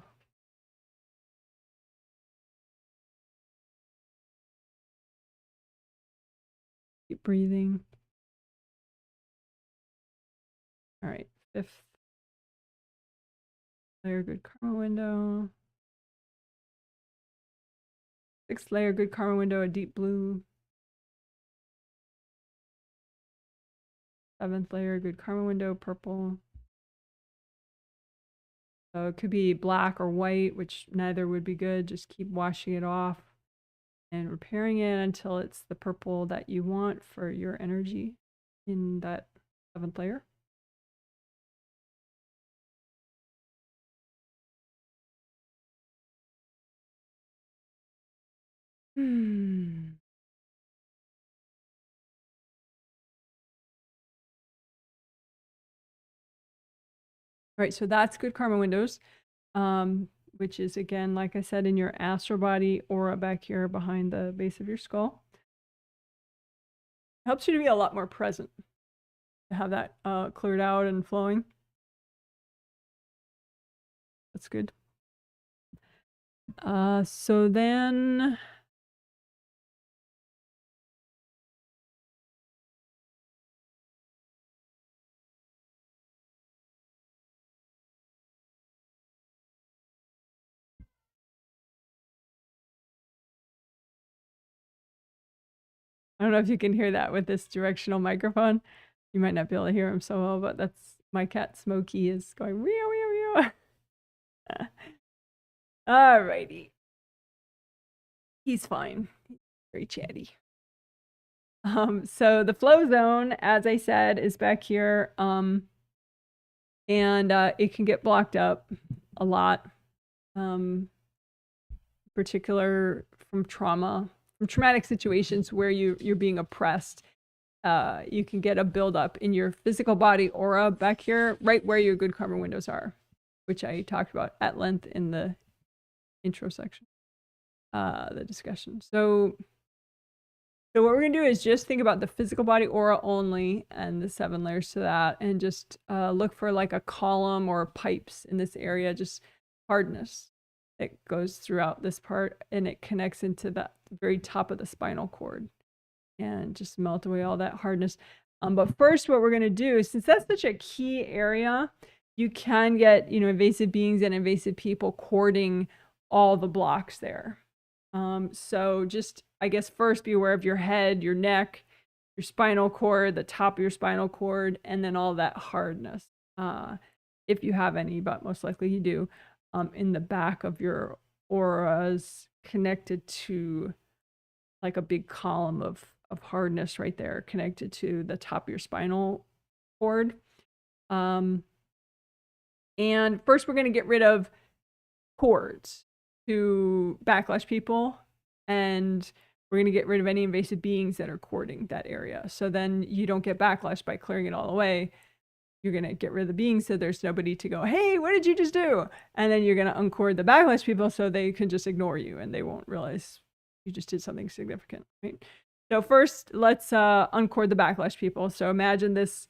Keep breathing. All right, 5th layer, good karma window. 6th layer, good karma window, a deep blue. 7th layer, good karma window, purple. So it could be black or white, which neither would be good. Just keep washing it off and repairing it until it's the purple that you want for your energy in that 7th layer. All right, so that's good karma windows, which is, again, like I said, in your astral body aura back here behind the base of your skull. Helps you to be a lot more present, to have that cleared out and flowing. That's good. So then I don't know if you can hear that with this directional microphone. You might not be able to hear him so well, but that's my cat Smokey is going meow meow meow. Alrighty. He's fine. He's very chatty. So the flow zone, as I said, is back here. And it can get blocked up a lot. Particular from trauma, from traumatic situations where you're being oppressed. You can get a buildup in your physical body aura back here, right where your good karma windows are, which I talked about at length in the intro section, the discussion. So what we're going to do is just think about the physical body aura only and the 7 layers to that, and just look for like a column or pipes in this area, just hardness that goes throughout this part, and it connects into the very top of the spinal cord, and just melt away all that hardness. But first, what we're going to do, since that's such a key area, you can get, invasive beings and invasive people cording all the blocks there. So just, I guess, first be aware of your head, your neck, your spinal cord, the top of your spinal cord, and then all that hardness. If you have any, but most likely you do, in the back of your auras, connected to like a big column of hardness right there, connected to the top of your spinal cord. And first we're going to get rid of cords to backlash people, and we're going to get rid of any invasive beings that are cording that area. So then you don't get backlash by clearing it all away. You're going to get rid of the beings so there's nobody to go, hey, what did you just do? And then you're going to uncord the backlash people so they can just ignore you and they won't realize you just did something significant, right? So first, let's uncord the backlash people. So imagine this,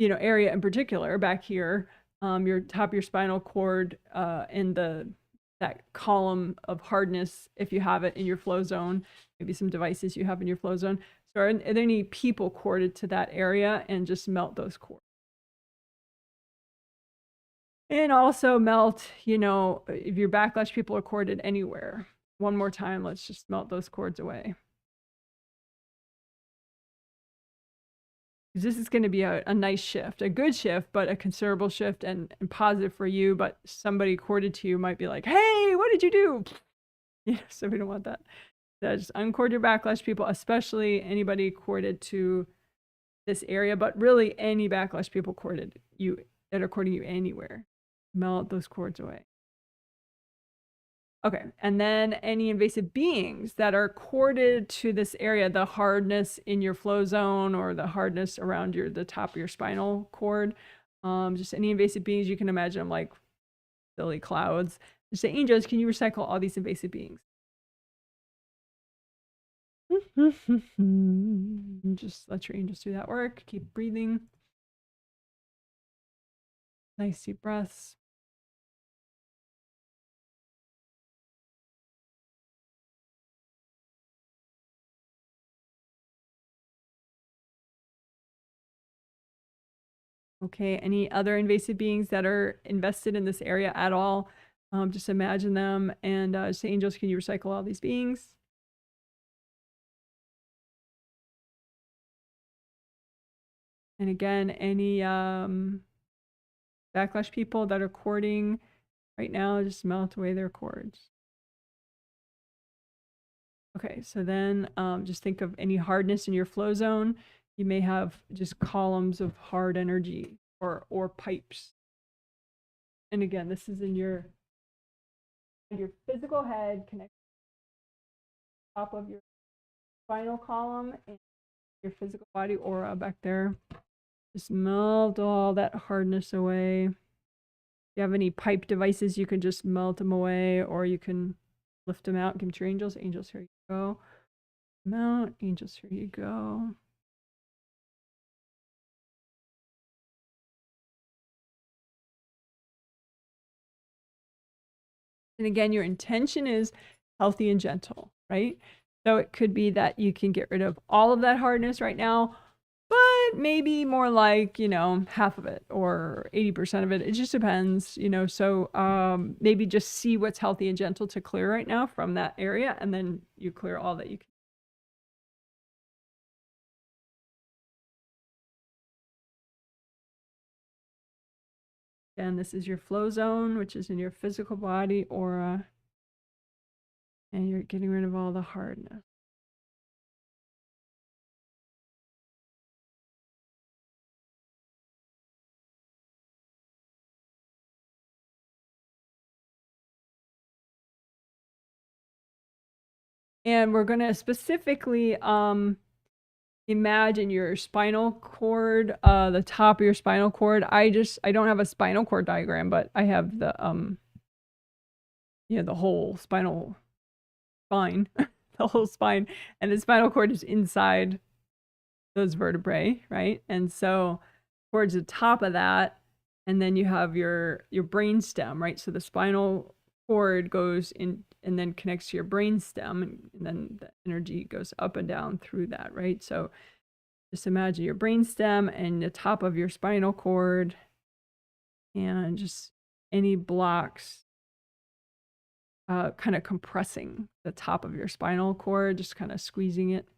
area in particular back here, your top of your spinal cord, and that column of hardness, if you have it in your flow zone, maybe some devices you have in your flow zone. So are there any people corded to that area, and just melt those cords. And also melt, if your backlash people are corded anywhere. One more time, let's just melt those cords away. This is going to be a nice shift, a good shift, but a considerable shift and positive for you. But somebody corded to you might be like, hey, what did you do? So we don't want that. So just uncord your backlash people, especially anybody corded to this area, but really any backlash people corded you that are cording you anywhere. Melt those cords away. Okay, and then any invasive beings that are corded to this area, the hardness in your flow zone or the hardness around the top of your spinal cord, just any invasive beings, you can imagine them like silly clouds. Just say, angels, can you recycle all these invasive beings? Just let your angels do that work. Keep breathing. Nice deep breaths. Okay, any other invasive beings that are invested in this area at all, just imagine them and say, angels, can you recycle all these beings? And again, any backlash people that are cording right now, just melt away their cords. Okay, so then just think of any hardness in your flow zone. You may have just columns of hard energy or pipes. And again, this is in your physical head, connect top of your spinal column and your physical body aura back there. Just melt all that hardness away. If you have any pipe devices, you can just melt them away, or you can lift them out, give them to your angels. Angels, here you go. Mount, angels, here you go. And again, your intention is healthy and gentle, right? So it could be that you can get rid of all of that hardness right now, but maybe more like, half of it or 80% of it. It just depends, so maybe just see what's healthy and gentle to clear right now from that area, and then you clear all that you can. Again, this is your flow zone, which is in your physical body aura. And you're getting rid of all the hardness. And we're going to specifically imagine your spinal cord, the top of your spinal cord. I don't have a spinal cord diagram, but I have the the whole spine, the whole spine, and the spinal cord is inside those vertebrae, right? And so towards the top of that, and then you have your brain stem, right? So the spinal cord goes in and then connects to your brain stem, and then the energy goes up and down through that, right? So just imagine your brain stem and the top of your spinal cord, and just any blocks kind of compressing the top of your spinal cord, just kind of squeezing it.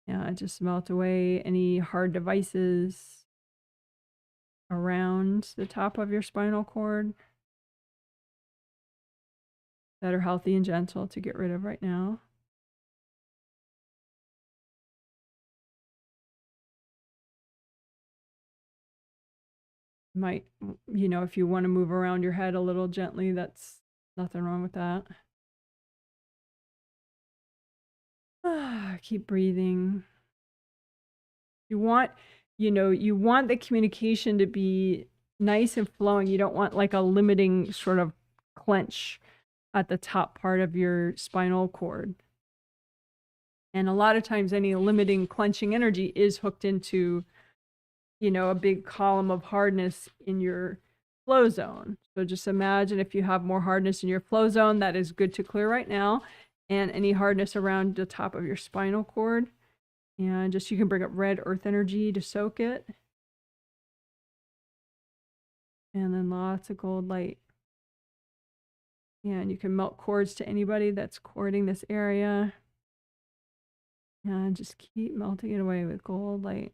Yeah, just melt away any hard devices around the top of your spinal cord that are healthy and gentle to get rid of right now. Might, if you want to move around your head a little gently, that's nothing wrong with that. Keep breathing. You want, you want the communication to be nice and flowing. You don't want like a limiting sort of clench at the top part of your spinal cord. And a lot of times any limiting clenching energy is hooked into, a big column of hardness in your flow zone. So just imagine if you have more hardness in your flow zone, that is good to clear right now. And any hardness around the top of your spinal cord. And just you can bring up red earth energy to soak it. And then lots of gold light. And you can melt cords to anybody that's cording this area. And just keep melting it away with gold light.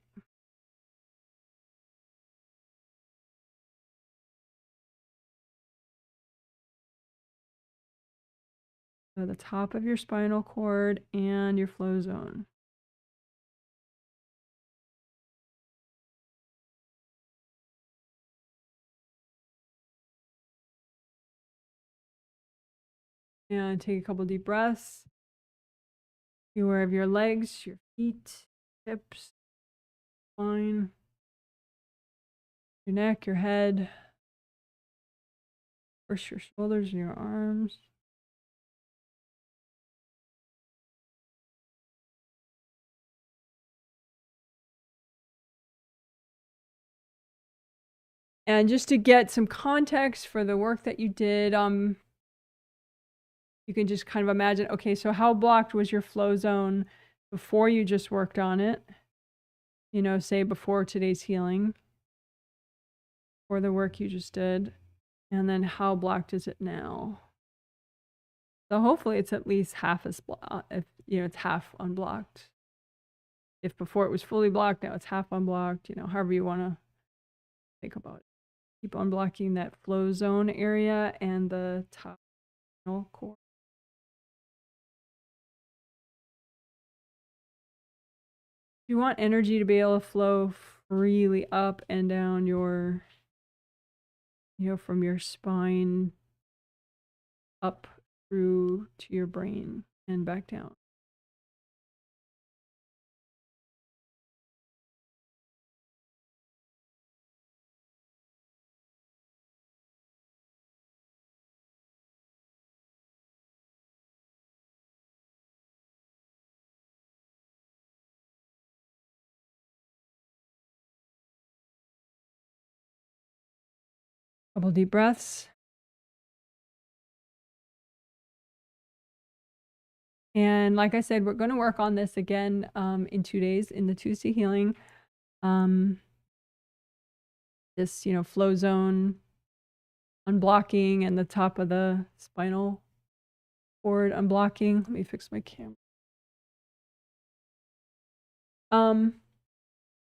So the top of your spinal cord and your flow zone. And take a couple deep breaths. Be aware of your legs, your feet, hips, spine, your neck, your head. First your shoulders and your arms. And just to get some context for the work that you did, you can just kind of imagine, okay, so how blocked was your flow zone before you just worked on it? Say before today's healing, or the work you just did. And then how blocked is it now? So hopefully it's at least half as blocked, if it's half unblocked. If before it was fully blocked, now it's half unblocked, however you want to think about it. Keep unblocking that flow zone area and the top core. You want energy to be able to flow freely up and down your, from your spine up through to your brain and back down. Couple deep breaths. And like I said, we're going to work on this again in 2 days in the Tuesday healing. This, flow zone unblocking and the top of the spinal cord unblocking. Let me fix my camera.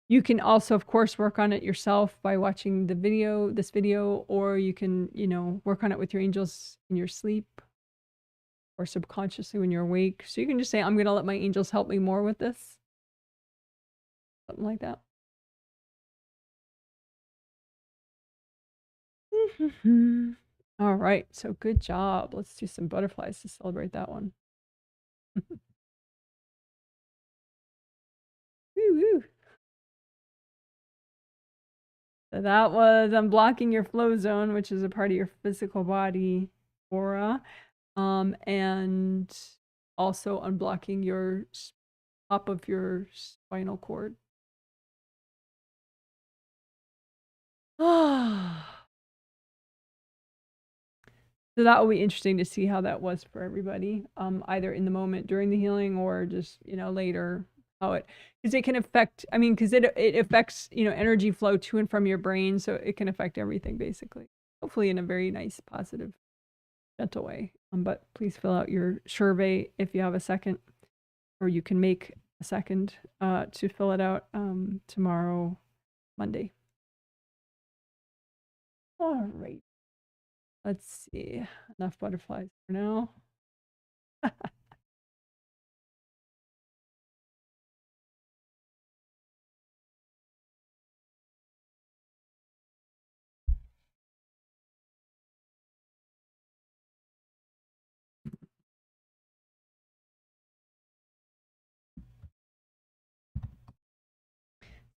You can also, of course, work on it yourself by watching this video, or you can, you know, work on it with your angels in your sleep or subconsciously when you're awake. So you can just say, I'm going to let my angels help me more with this. Something like that. All right. So good job. Let's do some butterflies to celebrate that one. Woo-woo. So that was unblocking your flow zone, which is a part of your physical body aura, and also unblocking your top of your spinal cord. So that will be interesting to see how that was for everybody, either in the moment during the healing or just, you know, later. How it, because it can affect, I mean, because it affects, you know, energy flow to and from your brain, so it can affect everything basically. Hopefully in a very nice, positive, gentle way. But please fill out your survey if you have a second, or you can make a second to fill it out tomorrow, Monday. All right. Let's see. Enough butterflies for now.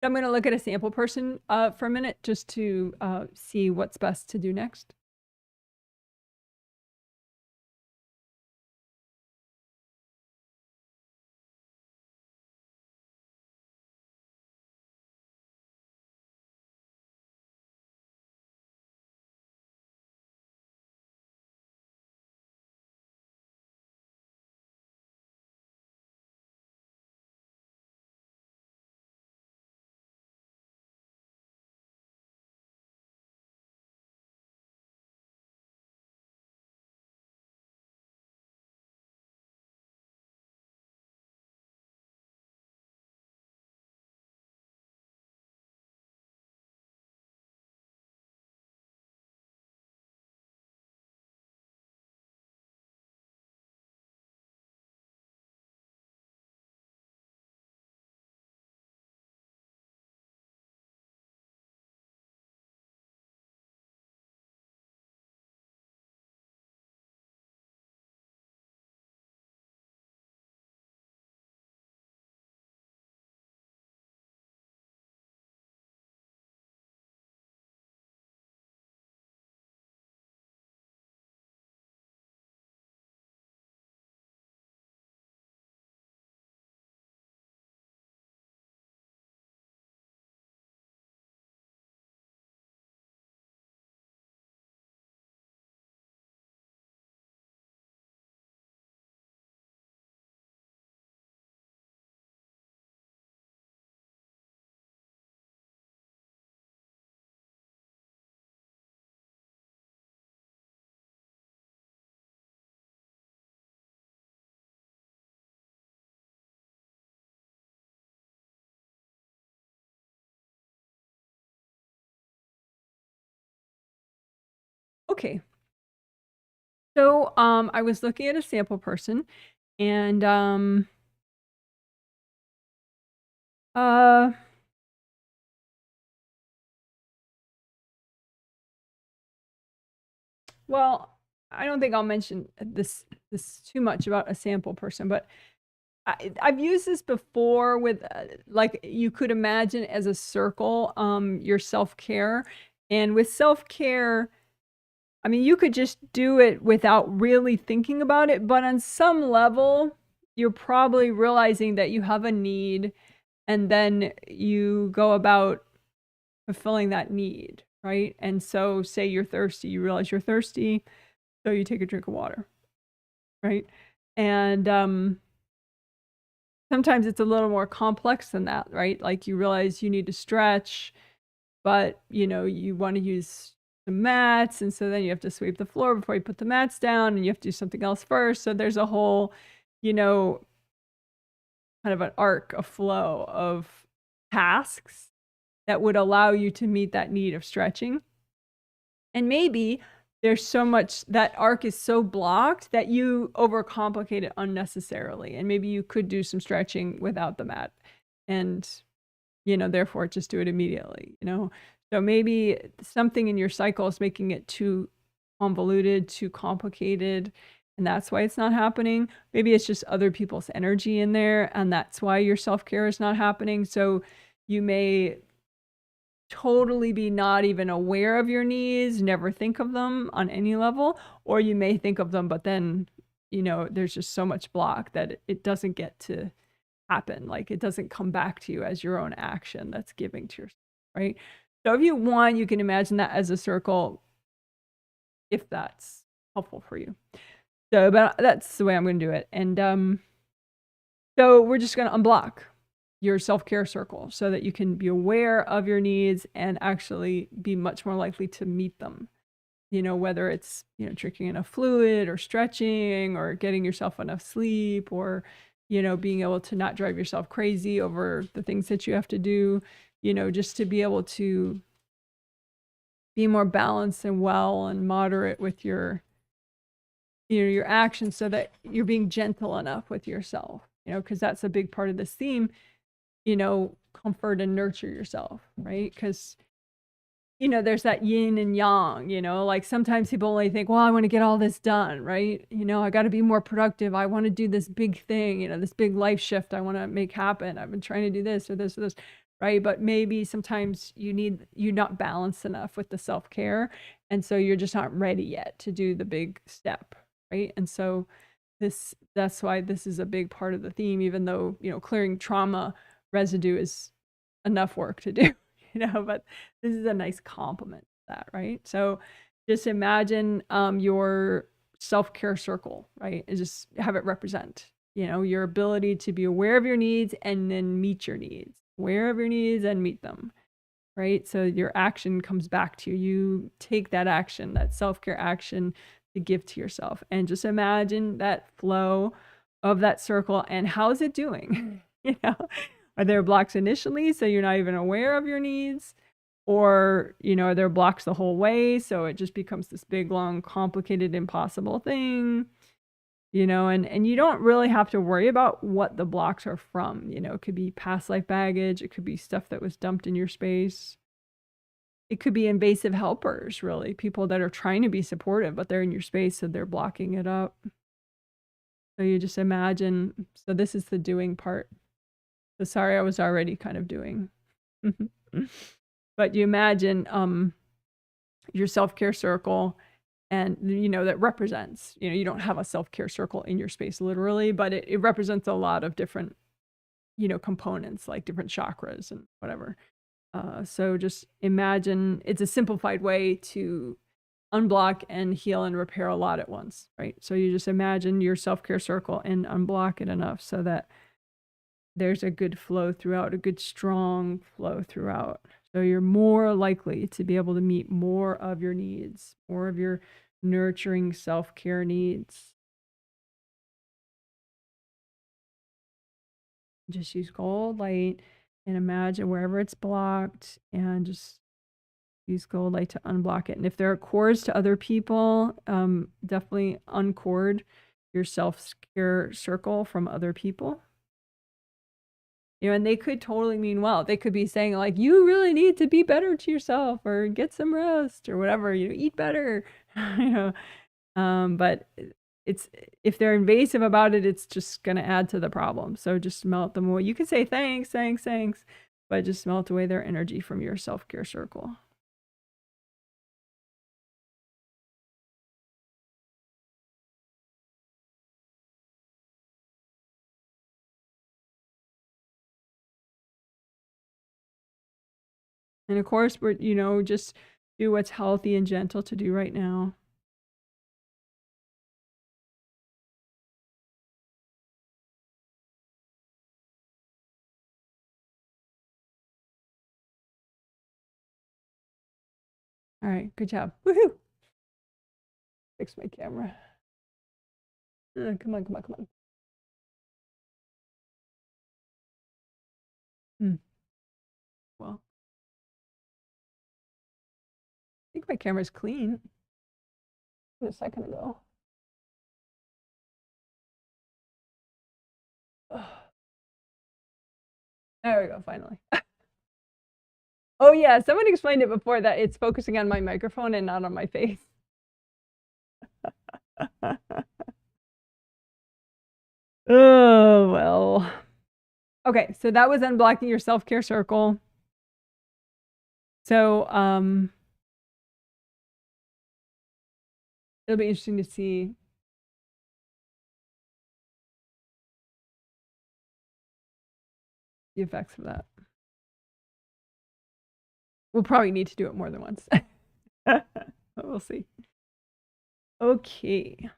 I'm going to look at a sample person for a minute just to see what's best to do next. Okay. So I was looking at a sample person, and well, I don't think I'll mention this too much about a sample person, but I've used this before with like you could imagine as a circle, your self-care, and with self-care, I mean, you could just do it without really thinking about it, but on some level, you're probably realizing that you have a need, and then you go about fulfilling that need, right? And so, say you're thirsty, you realize you're thirsty, so you take a drink of water, right? And sometimes it's a little more complex than that, right? Like you realize you need to stretch, but you know, you want to use some mats, and so then you have to sweep the floor before you put the mats down, and you have to do something else first. So there's a whole, you know, kind of an arc, a flow of tasks that would allow you to meet that need of stretching. And maybe there's so much, that arc is so blocked that you overcomplicate it unnecessarily. And maybe you could do some stretching without the mat. And, you know, therefore just do it immediately, you know? So maybe something in your cycle is making it too convoluted, too complicated, and that's why it's not happening. Maybe it's just other people's energy in there, and that's why your self-care is not happening. So you may totally be not even aware of your needs, never think of them on any level, or you may think of them, but then, you know, there's just so much block that it doesn't get to happen. Like it doesn't come back to you as your own action that's giving to yourself, right? So if you want, you can imagine that as a circle, if that's helpful for you. So, but that's the way I'm going to do it. And so we're just going to unblock your self-care circle so that you can be aware of your needs and actually be much more likely to meet them. You know, whether it's, you know, drinking enough fluid or stretching or getting yourself enough sleep or, you know, being able to not drive yourself crazy over the things that you have to do, you know, just to be able to be more balanced and well and moderate with your, you know, your actions so that you're being gentle enough with yourself, you know, because that's a big part of this theme, you know, comfort and nurture yourself, right? Because, you know, there's that yin and yang, you know, like sometimes people only think, well, I want to get all this done, right? You know, I got to be more productive. I want to do this big thing, you know, this big life shift I want to make happen. I've been trying to do this or this or this, right? But maybe sometimes you're not balanced enough with the self-care. And so you're just not ready yet to do the big step, right? And so that's why this is a big part of the theme, even though, you know, clearing trauma residue is enough work to do. You know, but this is a nice complement to that, right? So just imagine your self-care circle, right? And just have it represent, you know, your ability to be aware of your needs and then meet your needs, aware of your needs and meet them, right? So your action comes back to you. You take that action, that self-care action to give to yourself. And just imagine that flow of that circle and how's it doing? You know, are there blocks initially so you're not even aware of your needs? Or, you know, are there blocks the whole way so it just becomes this big, long, complicated, impossible thing? You know, and you don't really have to worry about what the blocks are from. You know, it could be past life baggage. It could be stuff that was dumped in your space. It could be invasive helpers, really. People that are trying to be supportive, but they're in your space, so they're blocking it up. So you just imagine, so this is the doing part. So sorry, I was already kind of doing. But you imagine your self-care circle, and you know that represents, you know, you don't have a self-care circle in your space literally, but it represents a lot of different, you know, components like different chakras and whatever. So just imagine it's a simplified way to unblock and heal and repair a lot at once, right? So you just imagine your self-care circle and unblock it enough so that there's a good flow throughout, a good strong flow throughout. So you're more likely to be able to meet more of your needs, more of your nurturing self-care needs. Just use gold light and imagine wherever it's blocked and just use gold light to unblock it. And if there are cords to other people, definitely uncord your self-care circle from other people. You know, and they could totally mean well. They could be saying like, you really need to be better to yourself or get some rest or whatever, you know, eat better, you know. But it's, if they're invasive about it, it's just going to add to the problem. So just melt them away. You can say thanks, thanks, thanks, but just melt away their energy from your self-care circle. And of course, we're, you know, just do what's healthy and gentle to do right now. All right, good job. Woohoo! Fix my camera. Come on, come on, come on. my camera's clean. A second ago. Ugh. There we go, finally. Oh yeah, someone explained it before that it's focusing on my microphone and not on my face. Oh, well. Okay, so that was unblocking your self-care circle. So, it'll be interesting to see the effects of that. We'll probably need to do it more than once. But we'll see. Okay.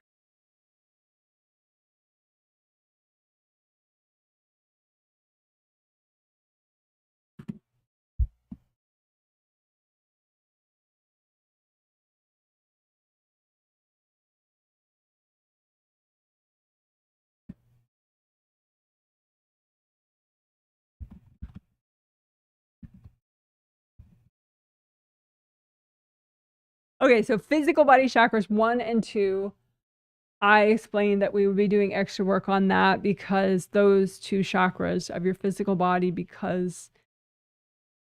Okay, so physical body chakras 1 and 2. I explained that we would be doing extra work on that because those 2 chakras of your physical body, because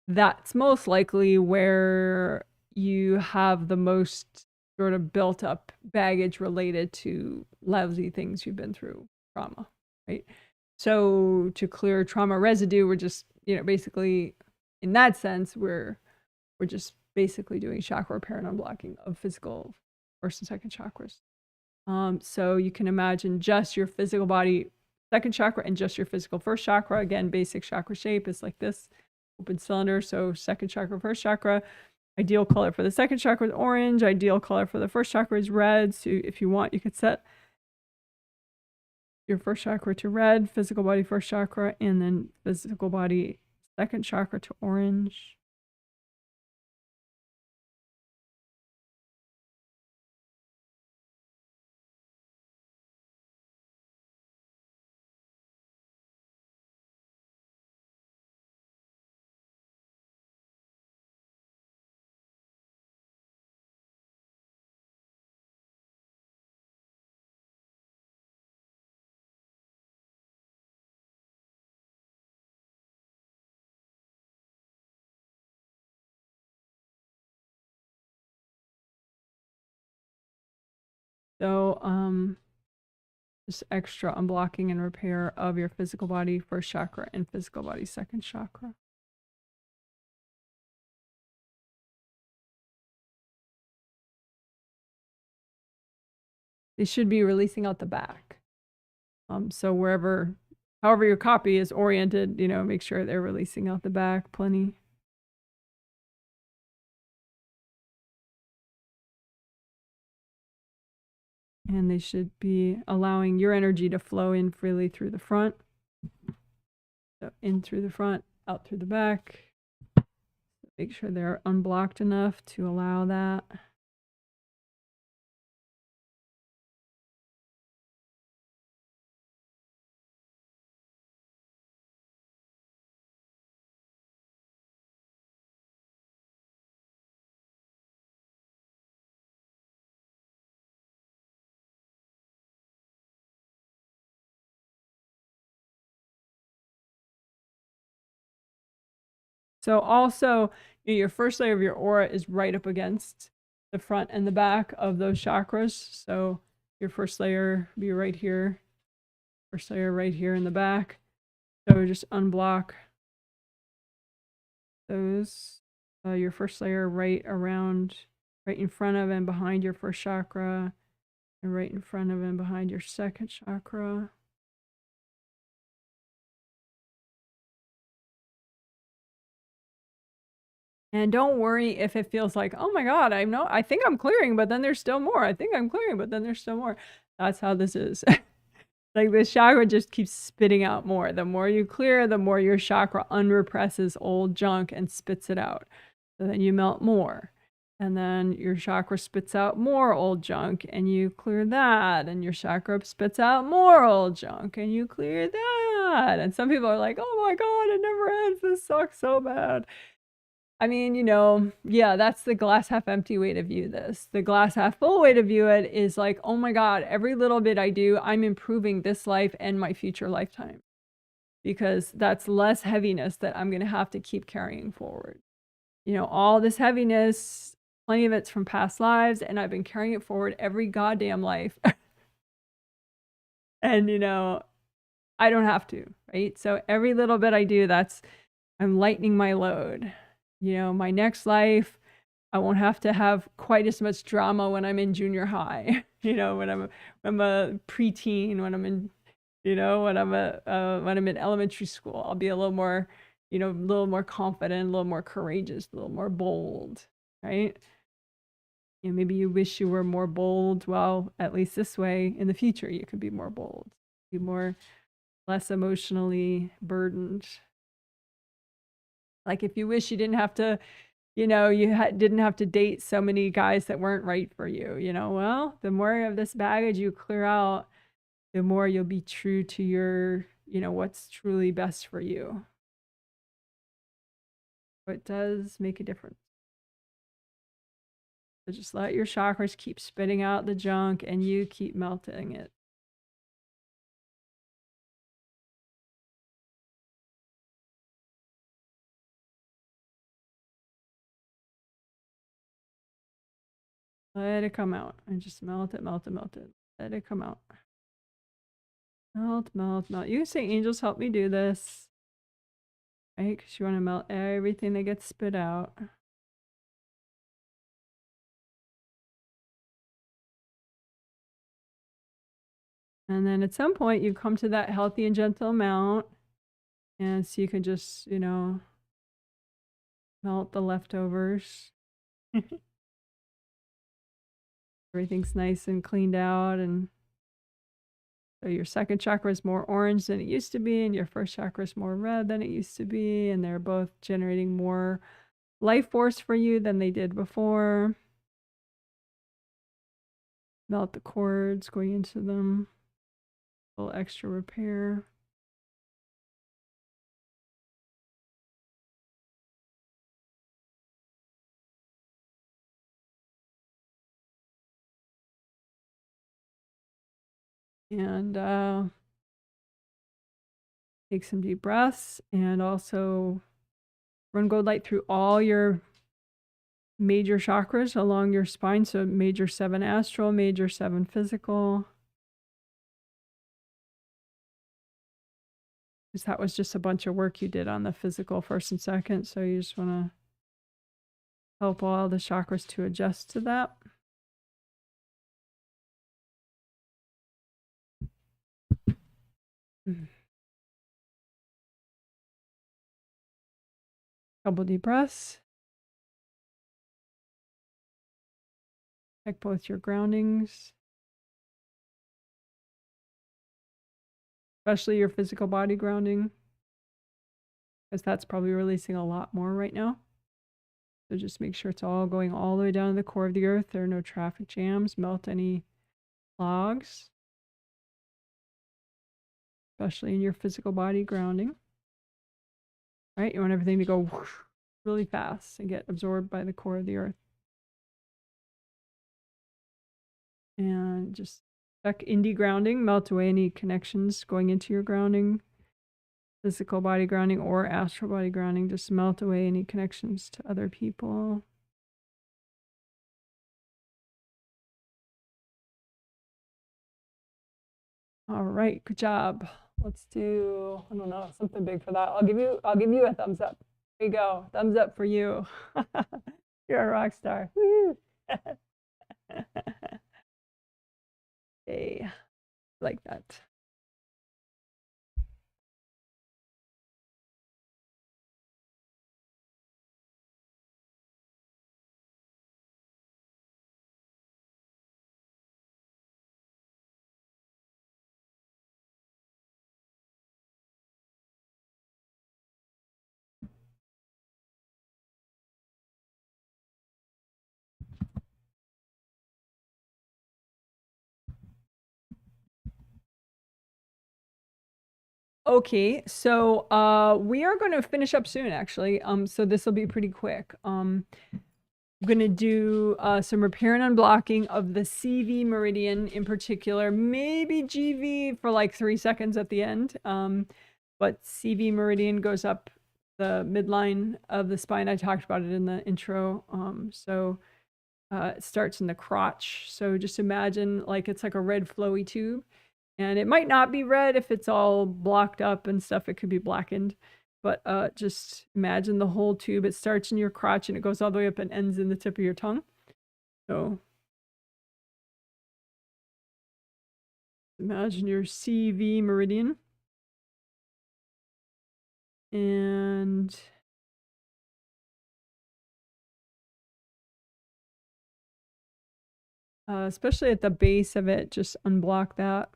that's most likely where you have the most sort of built up baggage related to lousy things you've been through, trauma, right? So to clear trauma residue, we're just, you know, basically in that sense, we're just basically doing chakra repair and unblocking of physical first and second chakras. So you can imagine just your physical body second chakra and just your physical first chakra. Again, basic chakra shape is like this, open cylinder. So second chakra, first chakra. Ideal color for the second chakra is orange. Ideal color for the first chakra is red. So if you want, you could set your first chakra to red, physical body first chakra, and then physical body second chakra to orange. So, just extra unblocking and repair of your physical body first chakra and physical body second chakra. They should be releasing out the back. So however your copy is oriented, you know, make sure they're releasing out the back plenty. And they should be allowing your energy to flow in freely through the front. So in through the front, out through the back. Make sure they're unblocked enough to allow that. So also, your first layer of your aura is right up against the front and the back of those chakras. So your first layer be right here, first layer right here in the back. So just unblock those. Your first layer right in front of and behind your first chakra, and right in front of and behind your second chakra. And don't worry if it feels like, oh my God, I think I'm clearing, but then there's still more. I think I'm clearing, but then there's still more. That's how this is. Like this chakra just keeps spitting out more. The more you clear, the more your chakra unrepresses old junk and spits it out. So then you melt more. And then your chakra spits out more old junk and you clear that. And your chakra spits out more old junk and you clear that. And some people are like, oh my God, it never ends. This sucks so bad. I mean, yeah, that's the glass half empty way to view this. The glass half full way to view it is like, oh my God, every little bit I do, I'm improving this life and my future lifetime. Because that's less heaviness that I'm going to have to keep carrying forward. All this heaviness, plenty of it's from past lives, and I've been carrying it forward every goddamn life. And, I don't have to, right? So every little bit I do, I'm lightening my load. My next life, I won't have to have quite as much drama when I'm in junior high, when I'm a preteen, when I'm in, when I'm in elementary school. I'll be a little more, a little more confident, a little more courageous, a little more bold, right? Maybe you wish you were more bold. Well, at least this way in the future, you could be more bold, be less emotionally burdened. Like if you wish you didn't have to, didn't have to date so many guys that weren't right for you, well, the more of this baggage you clear out, the more you'll be true to your, what's truly best for you. It does make a difference. So just let your chakras keep spitting out the junk and you keep melting it. Let it come out and just melt it, melt it, melt it. Let it come out. Melt, melt, melt. You can say, angels, help me do this. Right? Because you want to melt everything that gets spit out. And then at some point, you come to that healthy and gentle amount. And so you can just, melt the leftovers. Everything's nice and cleaned out. And so your second chakra is more orange than it used to be. And your first chakra is more red than it used to be. And they're both generating more life force for you than they did before. Melt the cords going into them. A little extra repair. And take some deep breaths and also run gold light through all your major chakras along your spine. So major 7 astral, major 7 physical. Because that was just a bunch of work you did on the physical first and second. So you just want to help all the chakras to adjust to that. Couple deep breaths. Check both your groundings. Especially your physical body grounding. Because that's probably releasing a lot more right now. So just make sure it's all going all the way down to the core of the earth. There are no traffic jams. Melt any clogs. Especially in your physical body grounding. Right? You want everything to go whoosh, really fast and get absorbed by the core of the earth. And just check indie grounding. Melt away any connections going into your grounding. Physical body grounding or astral body grounding. Just melt away any connections to other people. All right, good job. Let's do, I don't know, something big for that. I'll give you a thumbs up. There you go. Thumbs up for you. You're a rock star. Okay. Like that. Okay, so we are going to finish up soon, actually. So this will be pretty quick. I'm going to do some repair and unblocking of the CV meridian in particular, maybe GV for like 3 seconds at the end. But CV meridian goes up the midline of the spine. I talked about it in the intro. It starts in the crotch. So just imagine like it's like a red flowy tube. And it might not be red if it's all blocked up and stuff. It could be blackened. But just imagine the whole tube. It starts in your crotch and it goes all the way up and ends in the tip of your tongue. So imagine your CV meridian. And especially at the base of it, just unblock that.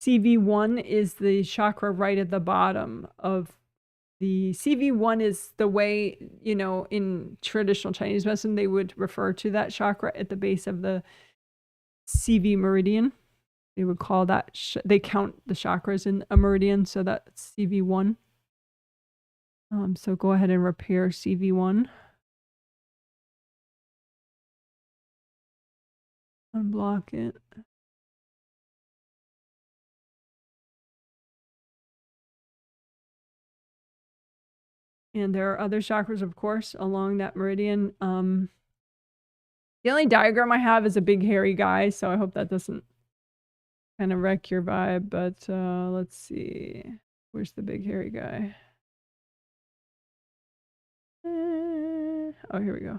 CV1 is the chakra right at the bottom of the CV1 is the way, you know, in traditional Chinese medicine, they would refer to that chakra at the base of the CV meridian. They would call that, they count the chakras in a meridian, so that's CV1. So go ahead and repair CV1. Unblock it. And there are other chakras, of course, along that meridian. The only diagram I have is a big hairy guy, so I hope that doesn't kind of wreck your vibe. But let's see. Where's the big hairy guy? Oh, here we go.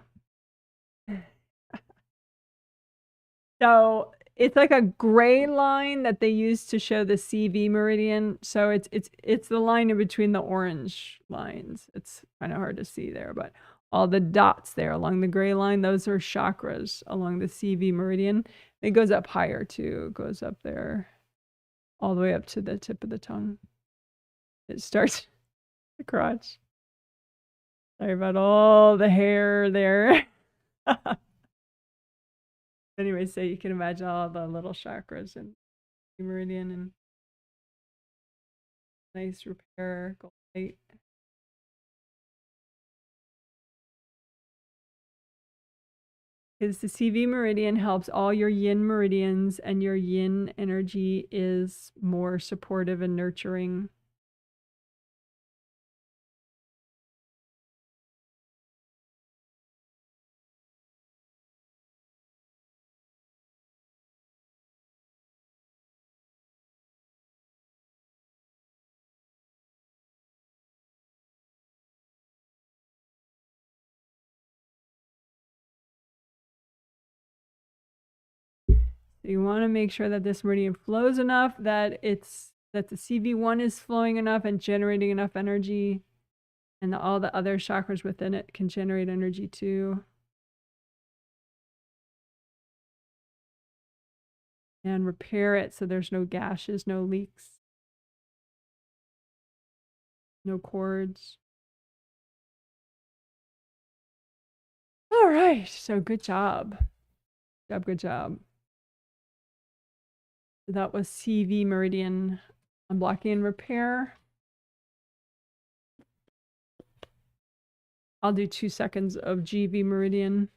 So it's like a gray line that they use to show the CV meridian. So it's the line in between the orange lines. It's kind of hard to see there, but all the dots there along the gray line, those are chakras along the CV meridian. It goes up higher too. It goes up there all the way up to the tip of the tongue. It starts the crotch. Sorry about all the hair there. Anyway, so you can imagine all the little chakras in the meridian and nice repair, gold light. Because the CV meridian helps all your yin meridians, and your yin energy is more supportive and nurturing. So you want to make sure that this meridian flows enough, that the CV1 is flowing enough and generating enough energy, and all the other chakras within it can generate energy too. And repair it so there's no gashes, no leaks, no cords. All right, so good job. Good job. That was CV meridian unblocking and repair. I'll do 2 seconds of GV meridian.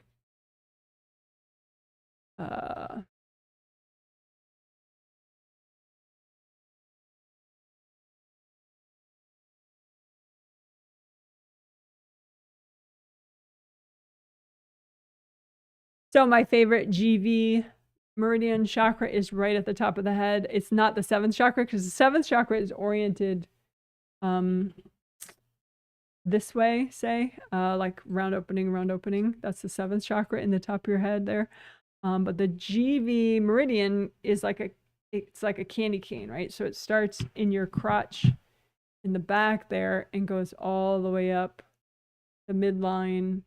So my favorite GV meridian chakra is right at the top of the head. It's not the 7th chakra, because the 7th chakra is oriented this way, say, like round opening. That's the 7th chakra in the top of your head there. But the GV meridian is it's like a candy cane, right? So it starts in your crotch in the back there and goes all the way up the midline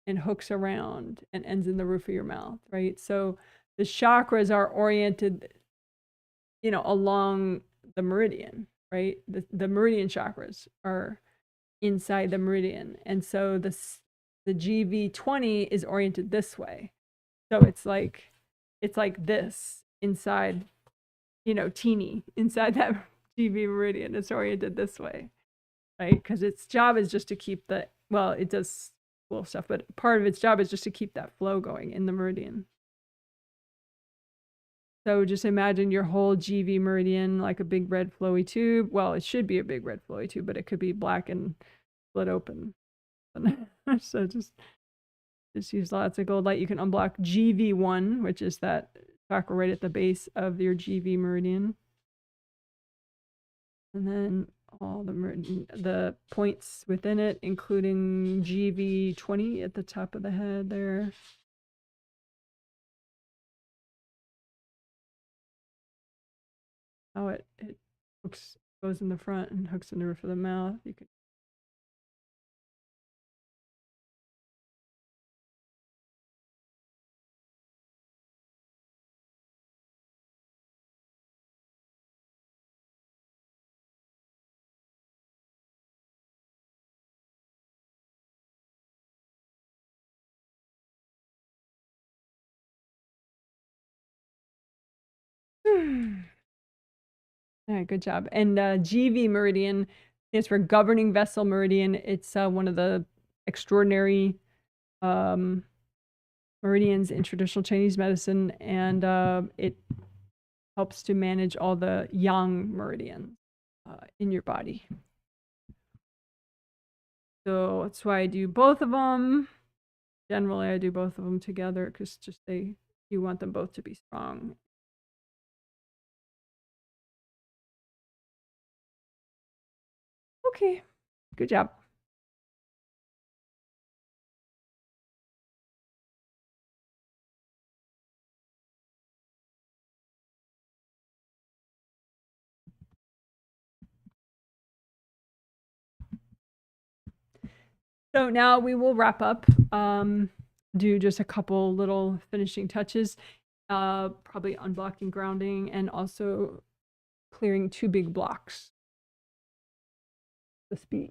and hooks around and ends in the roof of your mouth, right? So the chakras are oriented, you know, along the meridian, right? The meridian chakras are inside the meridian. And so the GV20 is oriented this way. So it's like this inside you know, teeny inside that GV meridian. It's oriented this way, right? Because its job is just to keep the, well, it does cool stuff, but part of its job is just to keep that flow going in the meridian. So just imagine your whole GV meridian like a big red flowy tube. Well, it should be a big red flowy tube, but it could be black and split open. So just use lots of gold light. You can unblock GV1, which is that chakra right at the base of your GV meridian. And then all the points within it, including GV20 at the top of the head there. How it hooks, goes in the front and hooks in the roof of the mouth. You can all right, good job. And GV Meridian is for governing vessel meridian. It's one of the extraordinary meridians in traditional Chinese medicine, and it helps to manage all the yang meridians in your body. So that's why I do both of them. Generally, I do both of them together because just you want them both to be strong. Okay, good job. So now we will wrap up, do just a couple little finishing touches, probably unblocking, grounding, and also clearing 2 big blocks. The speed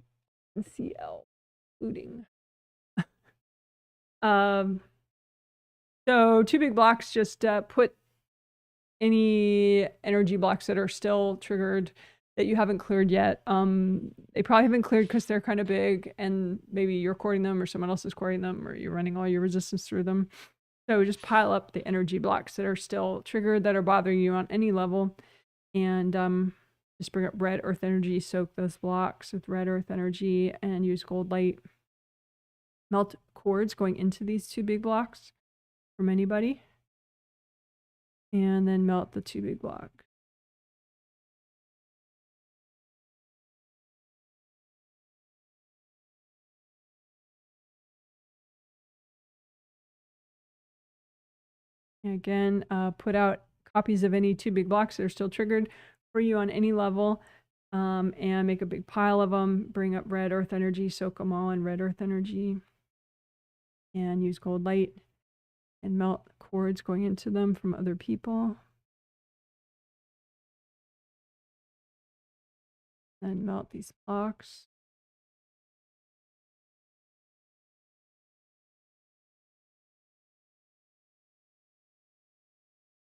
and CL looting. So 2 big blocks, just put any energy blocks that are still triggered that you haven't cleared yet. They probably haven't cleared because they're kind of big and maybe you're cording them or someone else is cording them or you're running all your resistance through them. So just pile up the energy blocks that are still triggered, that are bothering you on any level, and just bring up red earth energy, soak those blocks with red earth energy, and use gold light. Melt cords going into these 2 big blocks from anybody, and then melt the 2 big blocks. And again, put out copies of any 2 big blocks that are still triggered for you on any level, and make a big pile of them. Bring up red earth energy, soak them all in red earth energy, and use gold light and melt cords going into them from other people. And melt these blocks.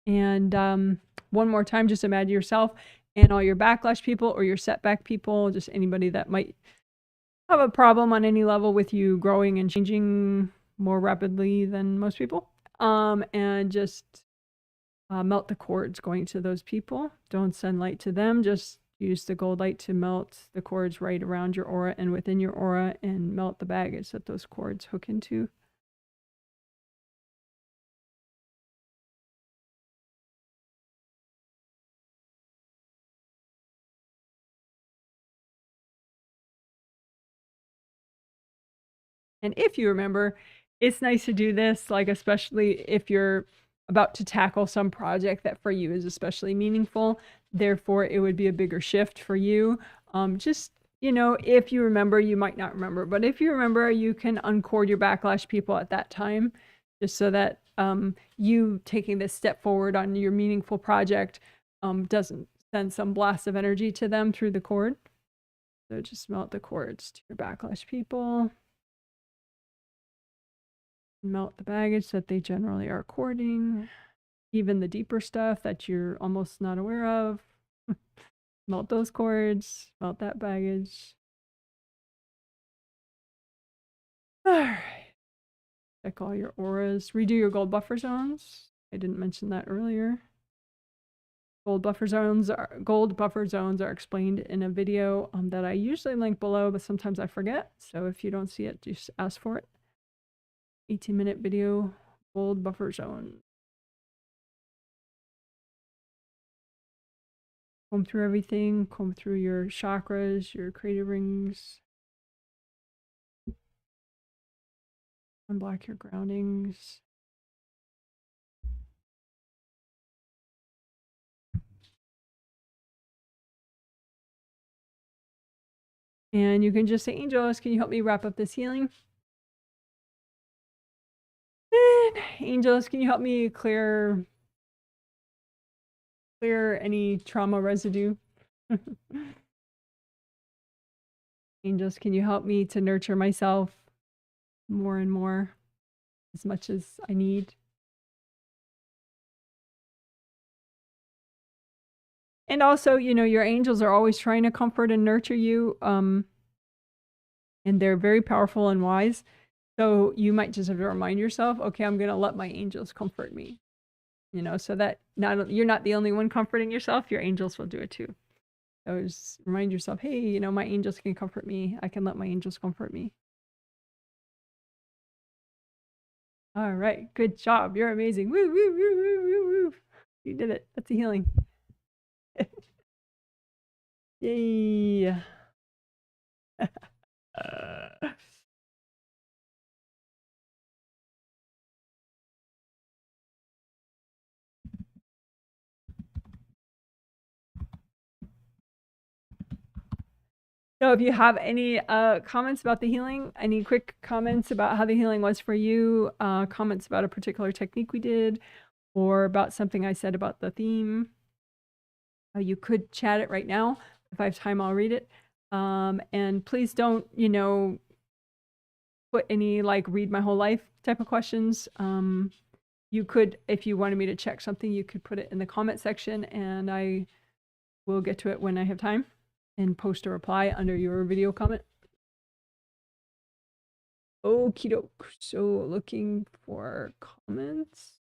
And one more time, just imagine yourself and all your backlash people or your setback people, just anybody that might have a problem on any level with you growing and changing more rapidly than most people. And just melt the cords going to those people. Don't send light to them, just use the gold light to melt the cords right around your aura and within your aura, and melt the baggage that those cords hook into. And if you remember, it's nice to do this, like especially if you're about to tackle some project that for you is especially meaningful. Therefore, it would be a bigger shift for you. Just, you know, if you remember, you might not remember, but if you remember, you can uncord your backlash people at that time, just so that you taking this step forward on your meaningful project doesn't send some blast of energy to them through the cord. So just melt the cords to your backlash people. Melt the baggage that they generally are cording. even the deeper stuff that you're almost not aware of. Melt those cords, melt that baggage. All right. Check all your auras. Redo your gold buffer zones. I didn't mention that earlier. Gold buffer zones are explained in a video that I usually link below, but sometimes I forget. So if you don't see it, just ask for it. 18-minute video, gold buffer zone. Comb through everything. Comb through your chakras, your creative rings. Unblock your groundings. And you can just say, angels, can you help me wrap up this healing? And angels, can you help me clear any trauma residue? Angels, can you help me to nurture myself more and more, as much as I need? And also, you know, your angels are always trying to comfort and nurture you. And they're very powerful and wise. So you might just have to remind yourself, okay, I'm going to let my angels comfort me. You know, so that you're not the only one comforting yourself, your angels will do it too. So just remind yourself, hey, you know, my angels can comfort me. I can let my angels comfort me. All right, good job. You're amazing. Woo, woo, woo, woo, woo, woo. You did it. That's a healing. Yay. So if you have any comments about the healing, any quick comments about how the healing was for you, comments about a particular technique we did, or about something I said about the theme, you could chat it right now. If I have time, I'll read it. And please don't, you know, put any like read my whole life type of questions. You could, if you wanted me to check something, you could put it in the comment section and I will get to it when I have time and post a reply under your video comment. Okie doke. So looking for comments.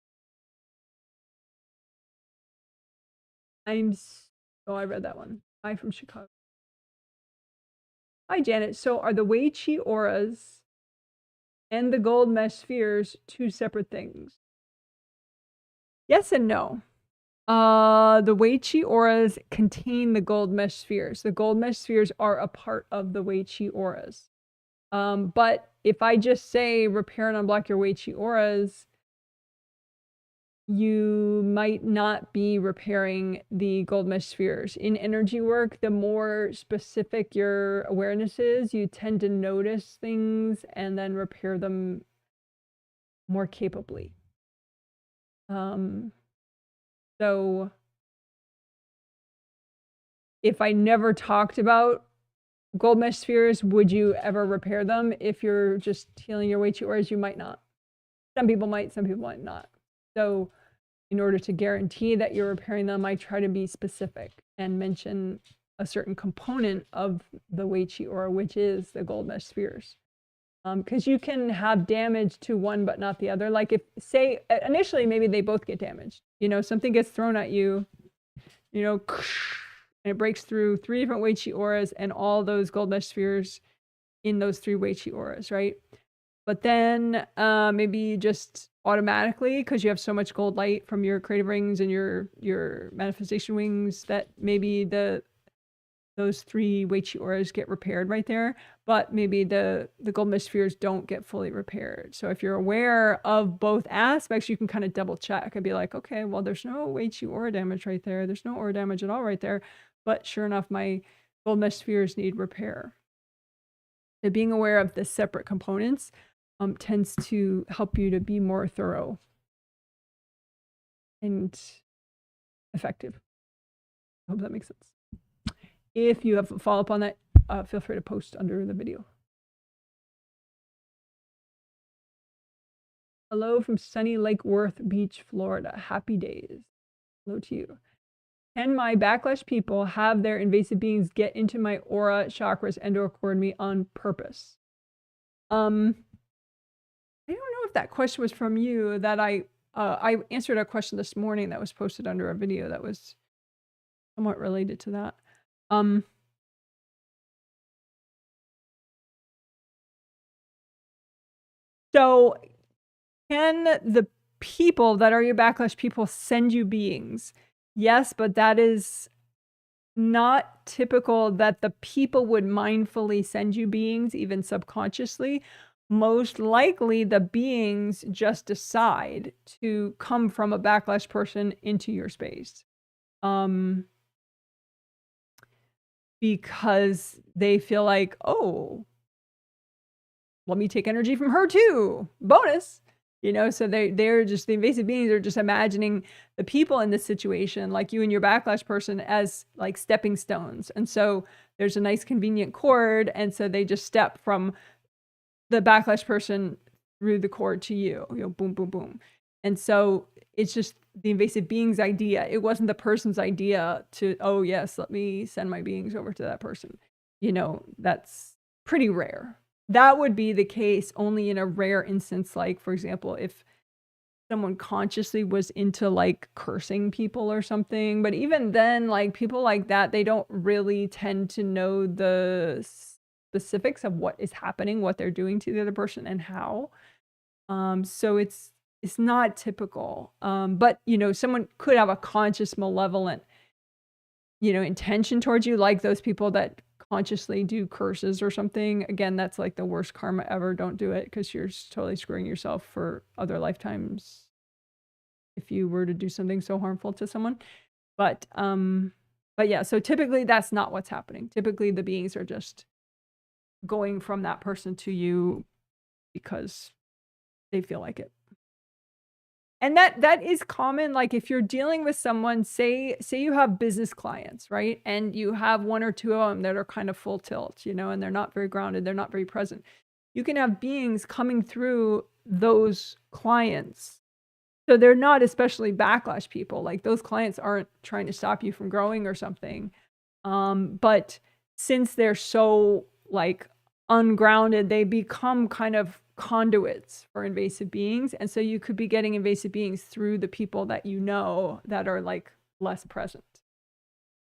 Oh, I read that one. Hi from Chicago. Hi, Janet. So are the Wei Chi auras and the gold mesh spheres two separate things? Yes and no. The Wei Chi auras contain the gold mesh spheres. The gold mesh spheres are a part of the Wei Chi auras. But if I just say repair and unblock your Wei Chi auras, you might not be repairing the gold mesh spheres. In energy work, the more specific your awareness is, you tend to notice things and then repair them more capably. So if I never talked about gold mesh spheres, would you ever repair them? If you're just healing your Wei Chi auras, you might not. Some people might, some people might not. So in order to guarantee that you're repairing them, I try to be specific and mention a certain component of the Wei Chi aura, which is the gold mesh spheres. Because you can have damage to one but not the other. Like if, say, initially maybe they both get damaged. You know, something gets thrown at you, you know, and it breaks through 3 different Wei Chi auras and all those gold mesh spheres in those 3 Wei Chi auras, right? But then maybe just automatically, because you have so much gold light from your creative rings and your manifestation wings, that maybe those 3 Wei Chi auras get repaired right there. But maybe the gold mesh spheres don't get fully repaired. So if you're aware of both aspects, you can kind of double check and be like, okay, well, there's no Wei Chi aura damage right there. There's no aura damage at all right there. But sure enough, my gold mesh spheres need repair. So being aware of the separate components tends to help you to be more thorough and effective. I hope that makes sense. If you have a follow-up on that, feel free to post under the video. Hello from sunny Lake Worth Beach, Florida. Happy days. Hello to you. Can my backlash people have their invasive beings get into my aura, chakras, and or cord me on purpose? I don't know if that question was from you. That I answered a question this morning that was posted under a video that was somewhat related to that. So can the people that are your backlash people send you beings? Yes, but that is not typical that the people would mindfully send you beings, even subconsciously. Most likely the beings just decide to come from a backlash person into your space. Because they feel like, oh, let me take energy from her too. Bonus. You know, so they're just, the invasive beings are just imagining the people in this situation, like you and your backlash person, as like stepping stones. And so there's a nice convenient cord. And so they just step from the backlash person through the cord to you, you know, boom, boom, boom. And so it's just the invasive beings idea. It wasn't the person's idea to, oh yes, let me send my beings over to that person. You know, that's pretty rare. That would be the case only in a rare instance, like, for example, if someone consciously was into like cursing people or something. But even then, like people like that, they don't really tend to know the specifics of what is happening, what they're doing to the other person and how. So it's not typical. But you know, someone could have a conscious malevolent, you know, intention towards you, like those people that consciously do curses or something. Again, that's like the worst karma ever. Don't do it, because you're totally screwing yourself for other lifetimes if you were to do something so harmful to someone. But yeah, so typically that's not what's happening. Typically the beings are just going from that person to you because they feel like it. And that is common. Like if you're dealing with someone, say you have business clients, right? And you have one or two of them that are kind of full tilt, you know, and they're not very grounded, they're not very present. You can have beings coming through those clients. So they're not especially backlash people. Like those clients aren't trying to stop you from growing or something. But since they're so like ungrounded, they become kind of conduits for invasive beings. And so you could be getting invasive beings through the people that you know that are like less present.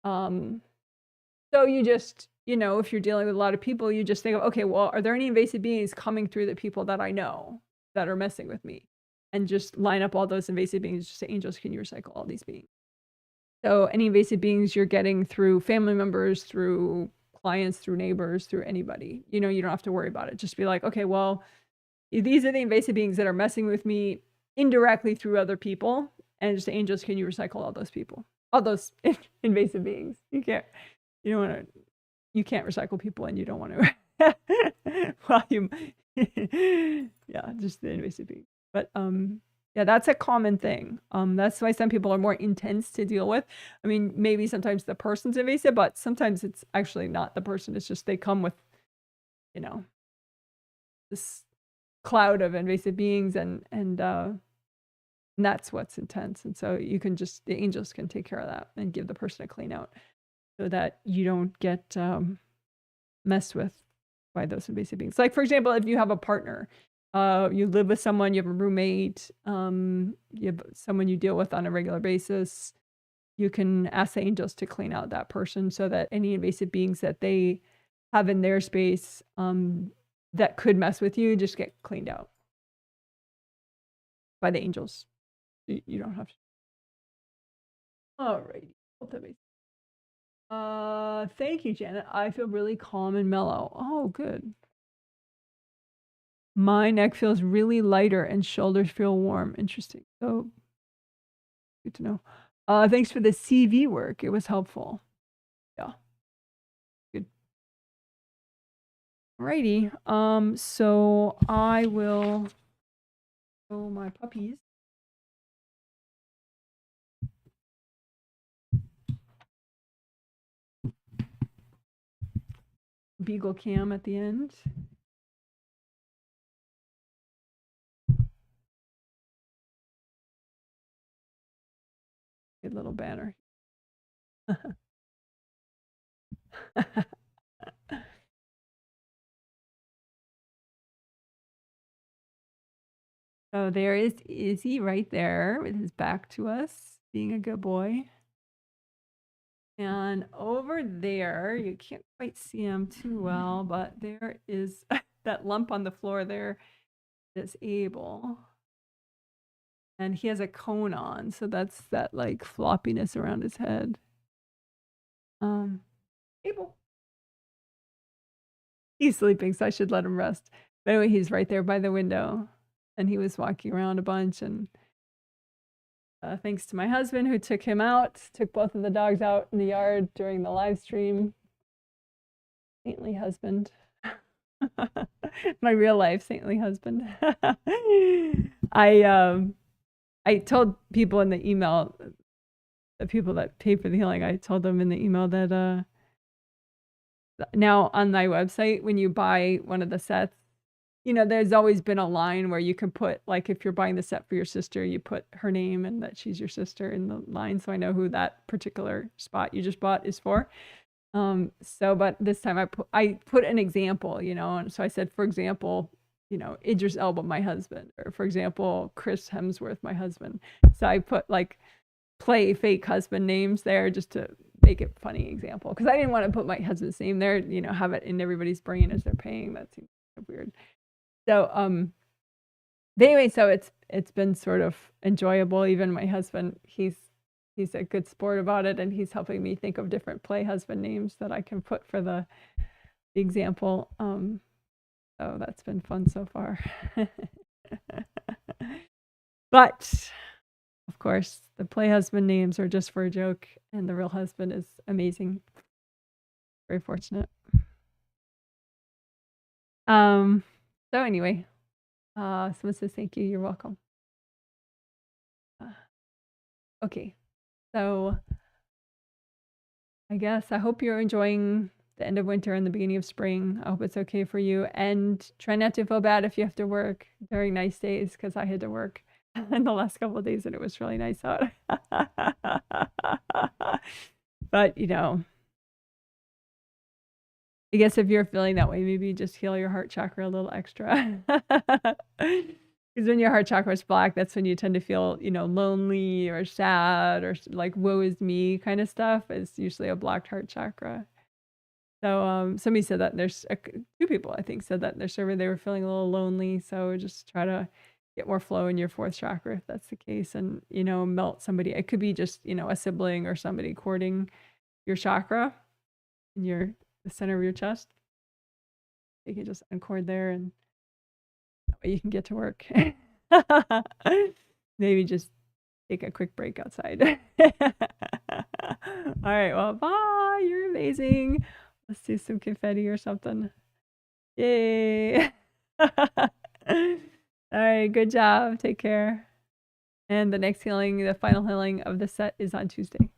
So you just, you know, if you're dealing with a lot of people, you just think of, okay, well, are there any invasive beings coming through the people that I know that are messing with me? And just line up all those invasive beings. Just say, angels, can you recycle all these beings? So any invasive beings you're getting through family members, through clients, through neighbors, through anybody, you know, you don't have to worry about it. Just be like, okay, well, these are the invasive beings that are messing with me indirectly through other people. And just say, angels, can you recycle all those people? All those invasive beings. You can't recycle people, and you don't want to. Well, yeah, just the invasive beings. But yeah, that's a common thing. That's why some people are more intense to deal with. I mean, maybe sometimes the person's invasive, but sometimes it's actually not the person. It's just they come with, you know, this cloud of invasive beings, and that's what's intense. And so you can just, the angels can take care of that and give the person a clean out so that you don't get messed with by those invasive beings. Like, for example, if you have a partner, you live with someone, you have a roommate, you have someone you deal with on a regular basis, you can ask the angels to clean out that person so that any invasive beings that they have in their space that could mess with you just get cleaned out by the angels. You don't have to. All right. Thank you, Janet. I feel really calm and mellow. Oh, good. My neck feels really lighter and shoulders feel warm. Interesting. So good to know. Thanks for the CV work. It was helpful. Yeah. Good. Alrighty. So I will show my puppies. Beagle cam at the end. Good little banner. So there is Izzy right there with his back to us, being a good boy. And over there, you can't quite see him too well, but there is that lump on the floor there is Abel. And he has a cone on, so that's that like floppiness around his head. Abel. He's sleeping, so I should let him rest. But anyway, he's right there by the window. And he was walking around a bunch, and thanks to my husband who took him out, took both of the dogs out in the yard during the live stream. Saintly husband. My real life saintly husband. I told people in the email, the people that pay for the healing, I told them in the email that now on my website, when you buy one of the sets, you know, there's always been a line where you can put, like, if you're buying the set for your sister, you put her name and that she's your sister in the line, so I know who that particular spot you just bought is for. But this time I put an example, you know, and so I said, for example, you know, Idris Elba, my husband, or for example, Chris Hemsworth, my husband. So I put like play fake husband names there just to make it funny example, because I didn't want to put my husband's name there, you know, have it in everybody's brain as they're paying. That seems kind of weird. So but anyway, so it's been sort of enjoyable. Even my husband, he's a good sport about it, and he's helping me think of different play husband names that I can put for the example. So that's been fun so far. But of course, the play husband names are just for a joke, and the real husband is amazing. Very fortunate. So anyway, someone says thank you. You're welcome. Okay, so I guess I hope you're enjoying the end of winter and the beginning of spring. I hope it's okay for you, and try not to feel bad if you have to work during nice days, because I had to work in the last couple of days and it was really nice out. But you know, I guess if you're feeling that way, maybe just heal your heart chakra a little extra. Because when your heart chakra is black, that's when you tend to feel, you know, lonely or sad or like woe is me kind of stuff. It's usually a blocked heart chakra. So somebody said that there's two people I think said that in their survey they were feeling a little lonely. So just try to get more flow in your fourth chakra if that's the case, and you know, melt somebody. It could be just, you know, a sibling or somebody cording your chakra in the center of your chest. You can just uncord there, and that way you can get to work. Maybe just take a quick break outside. All right, well, bye. You're amazing. Let's do some confetti or something. Yay. All right, good job. Take care. And the next healing, the final healing of the set is on Tuesday.